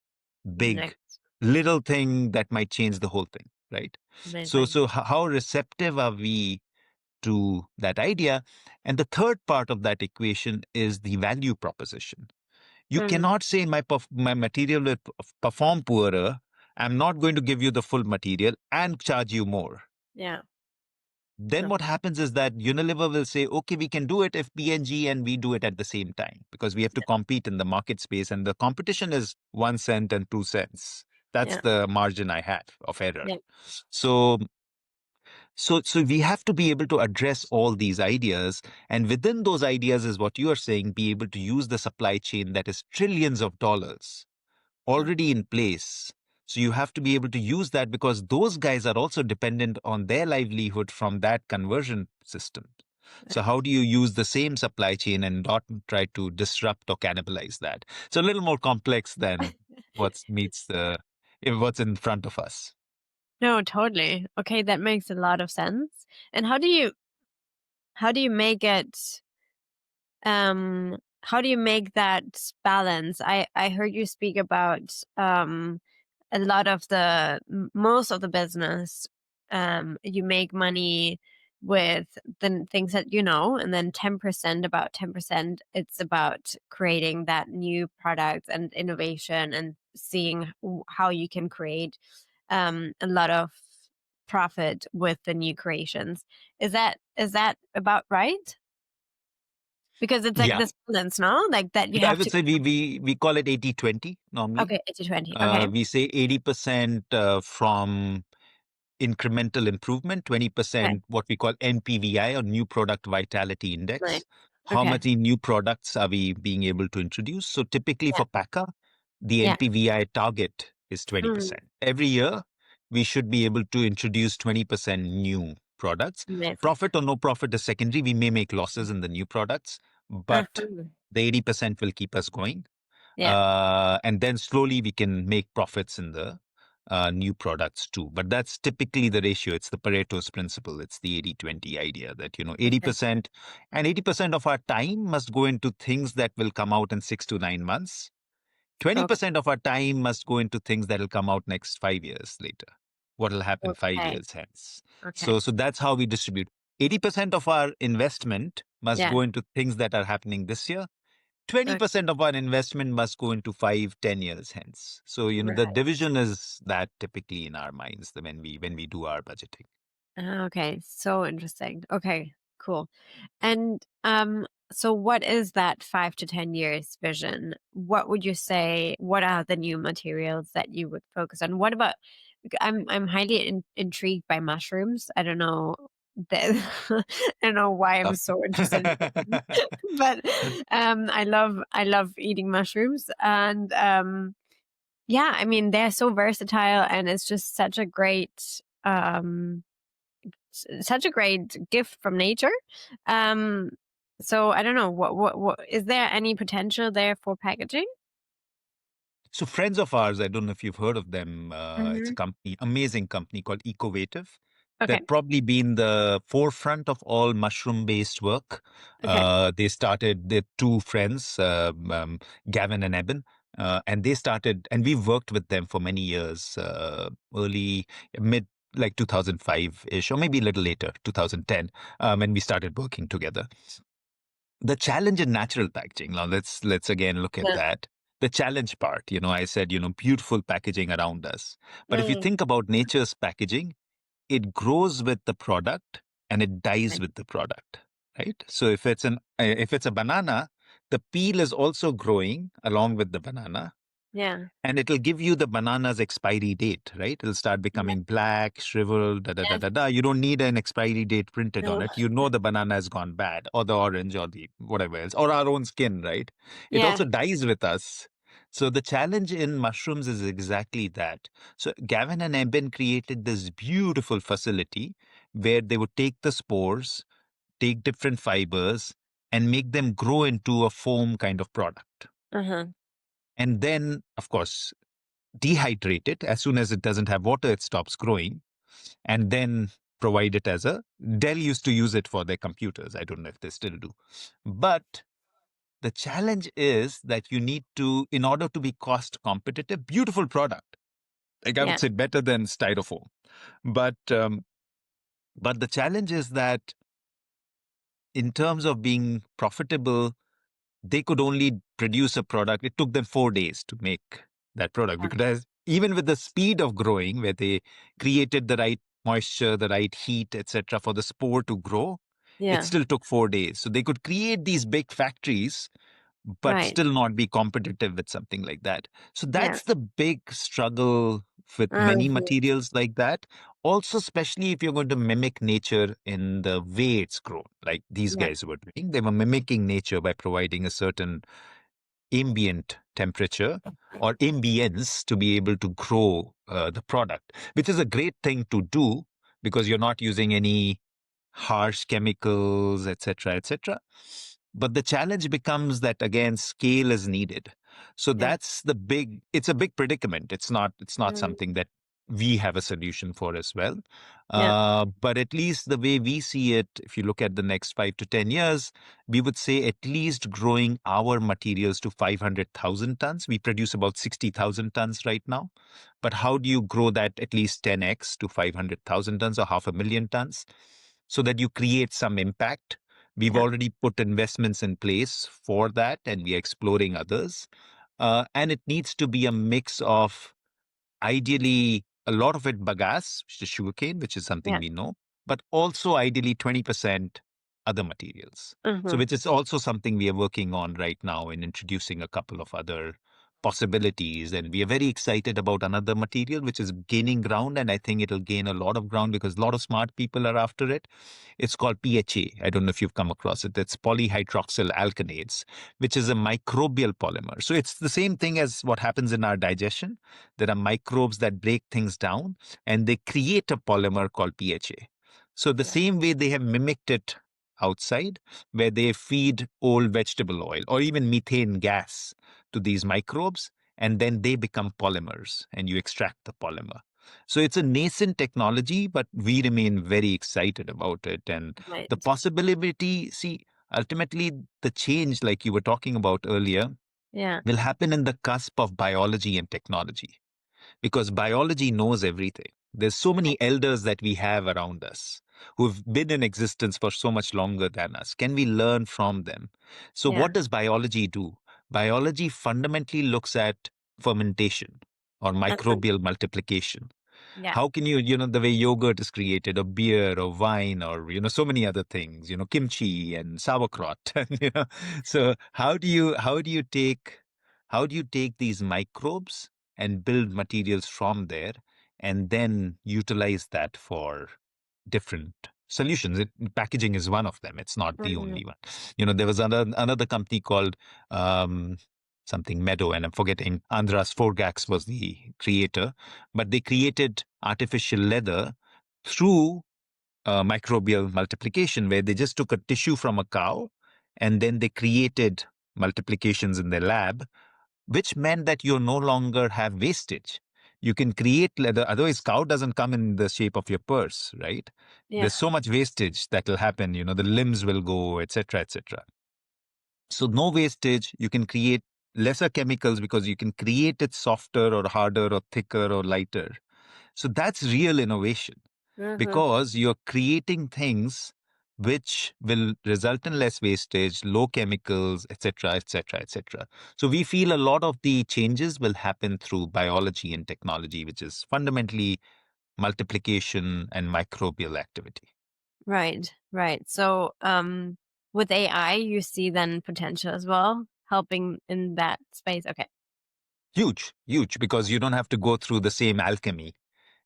big Next. little thing that might change the whole thing, right? So Amazing. so how receptive are we to that idea? And the third part of that equation is the value proposition. You Mm. cannot say my material will perform poorer. I'm not going to give you the full material and charge you more. Yeah. Then No. what happens is that Unilever will say, okay, we can do it if P&G and we do it at the same time because we have to compete in the market space and the competition is 1 cent and 2 cents. That's Yeah. the margin I have of error. Yeah. So, so we have to be able to address all these ideas. And within those ideas is what you are saying, be able to use the supply chain that is trillions of dollars Yeah. already in place. So you have to be able to use that because those guys are also dependent on their livelihood from that conversion system. So Right. how do you use the same supply chain and not try to disrupt or cannibalize that? So a little more complex than what's in front of us. No, totally. Okay, that makes a lot of sense. And how do you make it how do you make that balance? I heard you speak about a lot of most of the business you make money with the things that you know, and then 10%, about 10% it's about creating that new product and innovation and seeing how you can create a lot of profit with the new creations. Is that about right? Because it's like Yeah. this balance, no? Like that you Yeah, I have would to. say we call it 80-20 normally. Okay, 80/20. Okay. We say 80% from incremental improvement, Okay. 20% what we call NPVI or New Product Vitality Nice. Index. How Okay. many new products are we being able to introduce? So typically Yeah. for PAKKA, the Yeah. NPVI target is Mm, 20%. Every year, we should be able to introduce 20% new products. amazing. Profit or no profit is secondary. We may make losses in the new products, but Uh-huh. the 80% will keep us going. Yeah. And then slowly we can make profits in the new products too. But that's typically the ratio. It's the Pareto's principle. It's the 80-20 idea that, Okay. 80% and 80% of our time must go into things that will come out in 6 to 9 months. Okay. 20% of our time must go into things that will come out next 5 years later. What will happen five Okay. years hence? Okay. So that's how we distribute. 80% of our investment must Yeah. go into things that are happening this year. Okay. 20% of our investment must go into 5, 10 years hence. So, the Right. division is that typically in our minds when we do our budgeting. Okay, so interesting. Okay, cool. And so what is that 5 to 10 years vision? What would you say? What are the new materials that you would focus on? What about? I'm highly intrigued by mushrooms. I don't know that I don't know why I'm Uh, so interested in them, but I love eating mushrooms, and yeah, I mean they're so versatile, and it's just such a great gift from nature. Um, so I don't know what is there any potential there for packaging? So friends of ours, I don't know if you've heard of them. It's a Hmm. company, amazing company called Ecovative. Okay. They've probably been the forefront of all mushroom-based work. Okay. They started, they're two friends, Gavin and Eben, and they started, and we've worked with them for many years, early, mid, like 2005-ish, or maybe a little later, 2010, when we started working together. The challenge in natural packaging, now let's again look at Yeah. that. The challenge part, I said, beautiful packaging around us, but if you Mm, think about nature's packaging, it grows with the product and it dies right. with the product, right? So if it's a banana, the peel is also growing along with the banana, Yeah. and it'll give you the banana's expiry date, right? It'll start Yeah. becoming black, shriveled, da da da Yes. da da. You don't need an expiry date printed on No. it. You know the banana has gone bad, or the orange, or the whatever else, or our own skin, right? It Yeah. also dies with us. So the challenge in mushrooms is exactly that. So Gavin and Eben created this beautiful facility where they would take the spores, take different fibers, and make them grow into a foam kind of product. Uh-huh. And then, of course, dehydrate it. As soon as it doesn't have water, it stops growing, and then provide it as a Dell used to use it for their computers. I don't know if they still do. But the challenge is that you need to, in order to be cost competitive, beautiful product. Like I Yeah. would say better than styrofoam. But but the challenge is that in terms of being profitable, they could only produce a product. It took them 4 days to make that product Yeah. because even with the speed of growing, where they created the right moisture, the right heat, etc., for the spore to grow, it Yeah. still took 4 days. So they could create these big factories but Right. still not be competitive with something like that. So Yeah. that's the big struggle with many Mhm. materials like that. Also, especially if you're going to mimic nature in the way it's grown, like these Yeah. guys were doing. They were mimicking nature by providing a certain ambient temperature or ambience to be able to grow the product, which is a great thing to do because you're not using any harsh chemicals, etc., etc. But the challenge becomes that again, scale is needed. So Yeah. that's it's a big predicament. It's not Mm, something that we have a solution for as well. yeah. But at least the way we see it, if you look at the next 5 to 10 years, we would say at least growing our materials to 500,000 tons. We produce about 60,000 tons right now. But how do you grow that at least 10x to 500,000 tons or 500,000 tons so that you create some impact? We've Yeah. already put investments in place for that and we are exploring others. And it needs to be a mix of ideally a lot of it bagasse, which is sugarcane, which is something Yeah. we know, but also ideally 20% other materials. So, Mhm. which is also something we are working on right now in introducing a couple of other possibilities. And we are very excited about another material which is gaining ground. And I think it'll gain a lot of ground because a lot of smart people are after it. It's called PHA. I don't know if you've come across it. It's polyhydroxyl alkanates, which is a microbial polymer. So it's the same thing as what happens in our digestion. There are microbes that break things down and they create a polymer called PHA. So the Yeah. same way they have mimicked it outside, where they feed old vegetable oil or even methane gas to these microbes, and then they become polymers and you extract the polymer. So it's a nascent technology, but we remain very excited about it. And the Right. possibility, see, ultimately, the change, like you were talking about earlier, Yeah. will happen in the cusp of biology and technology because biology knows everything. There's so many elders that we have around us who've been in existence for so much longer than us. Can we learn from them? So, Yeah. what does biology do? Biology fundamentally looks at fermentation or Uh-huh. microbial multiplication. Yeah. How can you, the way yogurt is created, or beer, or wine, or, so many other things, kimchi and sauerkraut. So how do you take these microbes and build materials from there and then utilize that for different solutions? Packaging is one of them. It's not the Mhm. only one. There was another company called um, something Meadow, and I'm forgetting. Andras Forgax was the creator, but they created artificial leather through microbial multiplication, where they just took a tissue from a cow and then they created multiplications in their lab, which meant that you no longer have wastage. You can create leather. Otherwise, cow doesn't come in the shape of your purse, right? Yeah. There's so much wastage that will happen. The limbs will go, etc., etc. So no wastage. You can create lesser chemicals because you can create it softer or harder or thicker or lighter. So that's real innovation, Hmm. because you're creating things which will result in less wastage, low chemicals, etc., etc., etc. So we feel a lot of the changes will happen through biology and technology, which is fundamentally multiplication and microbial activity. Right. Right. So, with AI, you see then potential as well, helping in that space. Okay. Huge, huge, because you don't have to go through the same alchemy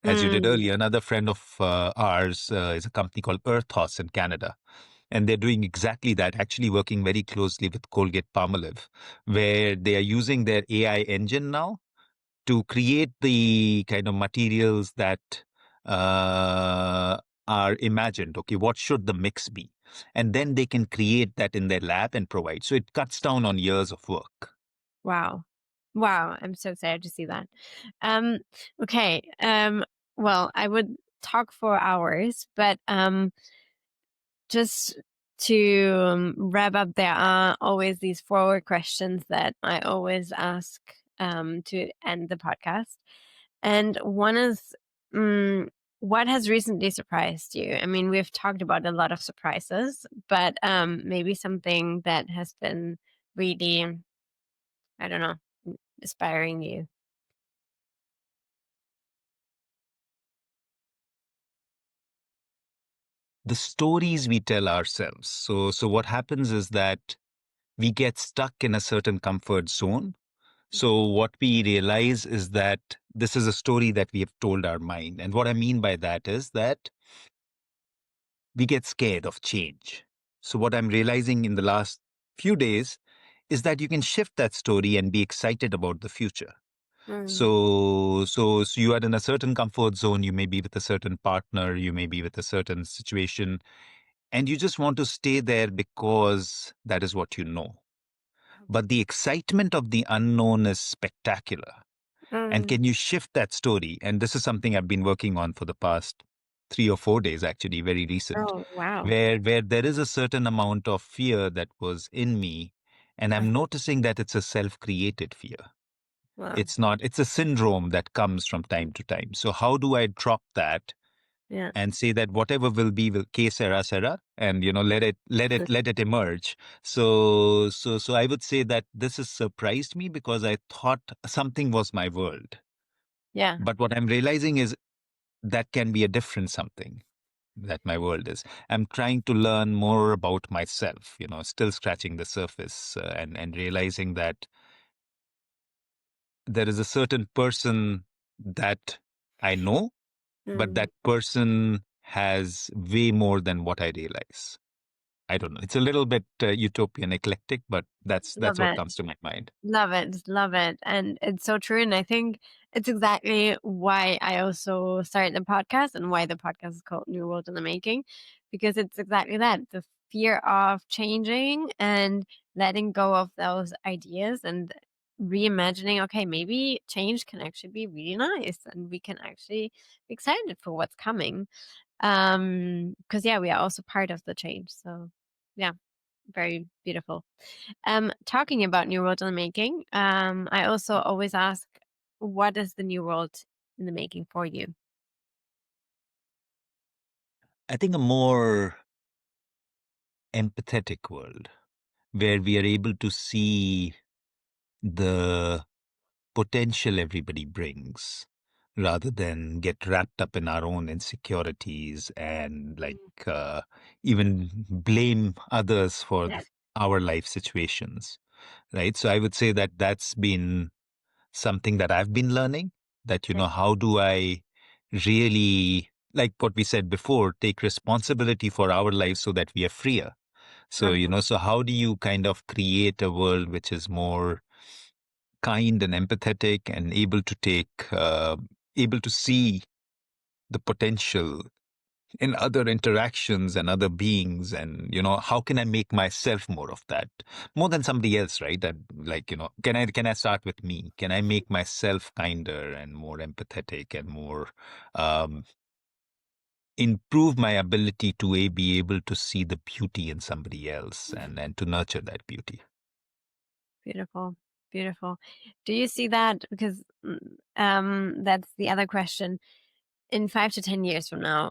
as you did Mm. earlier. Another friend of ours is a company called Earthos in Canada. And they're doing exactly that, actually working very closely with Colgate Palmolive, where they are using their AI engine now to create the kind of materials that uh, are imagined. Okay, what should the mix be? And then they can create that in their lab and provide. So it cuts down on years of work. Wow. Wow. I'm so excited to see that. Um, okay. Well, I would talk for hours, but just to wrap up, there are always these forward questions that I always ask to end the podcast. And one is, what has recently surprised you? I mean, we've talked about a lot of surprises, but maybe something that has been really, I don't know, inspiring you. The stories we tell ourselves. So what happens is that we get stuck in a certain comfort zone. So what we realize is that this is a story that we have told our mind. And what I mean by that is that we get scared of change. So what I'm realizing in the last few days is that you can shift that story and be excited about the future. Mm. So you are in a certain comfort zone. You may be with a certain partner. You may be with a certain situation, and you just want to stay there because that is what you know. But the excitement of the unknown is spectacular. And Mm. can you shift that story? And this is something I've been working on for the past 3 or 4 days, actually, very recent, Oh, wow. where there is a certain amount of fear that was in me, and I'm noticing that it's a self-created fear. Wow. It's not, it's a syndrome that comes from time to time. So how do I drop that Yeah. and say that whatever will be will que sera sera, and let it emerge? So I would say that this has surprised me because I thought something was my world. Yeah. But what I'm realizing is that can be a different something that my world is. I'm trying to learn more about myself, still scratching the surface, and realizing that there is a certain person that I know, but Mm. that person has way more than what I realize. I don't know. It's a little bit utopian, eclectic, but that's Love what it. comes to my mind. Love it, love it. And it's so true. And I think it's exactly why I also started the podcast and why the podcast is called New World in the Making, because it's exactly that, the fear of changing and letting go of those ideas and reimagining, okay, maybe change can actually be really nice and we can actually be excited for what's coming. Because yeah, we are also part of the change. So yeah, very beautiful. Talking about new world in the making, I also always ask, what is the new world in the making for you? I think a more empathetic world where we are able to see the potential everybody brings, rather than get wrapped up in our own insecurities and even blame others for our life situations, right? So I would say that that's been something that I've been learning, that, how do I really, like what we said before, take responsibility for our lives so that we are freer. So, Uh-huh. so how do you kind of create a world which is more kind and empathetic and able to see the potential in other interactions and other beings, and how can I make myself more of that, more than somebody else, right? That, like, can I start with me? Can I make myself kinder and more empathetic and more um improve my ability to be able to see the beauty in somebody else, and to nurture that beauty? Beautiful. Beautiful. Do you see that? Because that's the other question. In 5 to 10 years from now,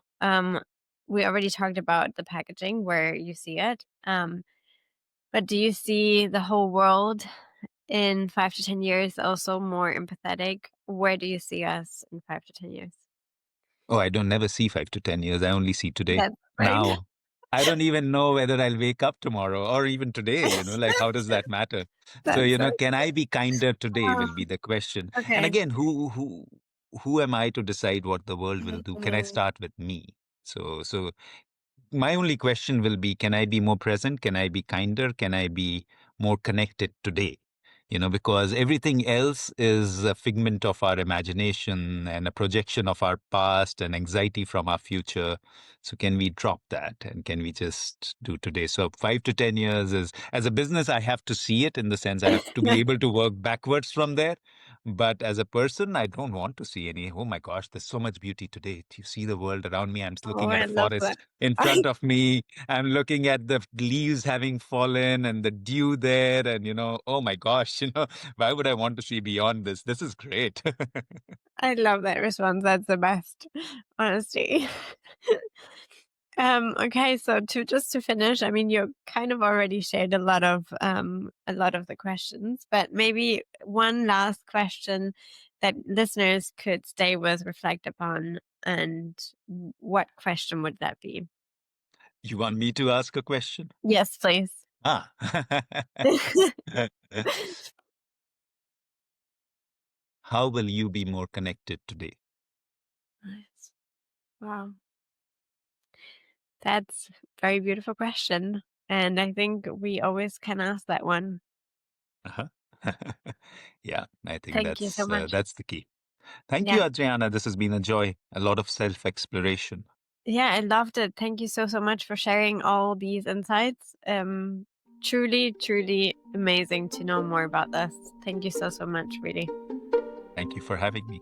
we already talked about the packaging where you see it. But do you see the whole world in 5 to 10 years also more empathetic? Where do you see us in 5 to 10 years? Oh, I don't never see 5 to 10 years. I only see today. That's right. Now, I don't even know whether I'll wake up tomorrow or even today, like, how does that matter? So, That's right. can I be kinder today Oh, will be the question. And okay. again, who am I to decide what the world will do? Can I Mm, start with me? So my only question will be, can I be more present? Can I be kinder? Can I be more connected today? Because everything else is a figment of our imagination and a projection of our past and anxiety from our future. So can we drop that, and can we just do today? So 5 to 10 years is, as a business, I have to see it in the sense I have to be able to work backwards from there. But as a person, I don't want to see any, oh my gosh, there's so much beauty today. Do you see the world around me? I'm Oh, looking at I a love that. forest in I front of me. I'm looking at the leaves having fallen and the dew there. And, oh my gosh, why would I want to see beyond this? This is great. I love that response. That's the best, honesty. Okay, so to finish, I mean, you kind of already shared a lot of the questions, but maybe one last question that listeners could stay with, reflect upon, and what question would that be? You want me to ask a question? Yes, please. Ah. How will you be more connected today? Nice. Wow, that's a very beautiful question, and I think we always can ask that one. Uh-huh. Yeah, I think Thank you so that's much. that's the key. Thank you, Yeah. Adriana. This has been a joy. A lot of self-exploration. Yeah, I loved it. Thank you so, so much for sharing all these insights. Truly, truly amazing to know more about this. Thank you so, so much, really. Thank you for having me.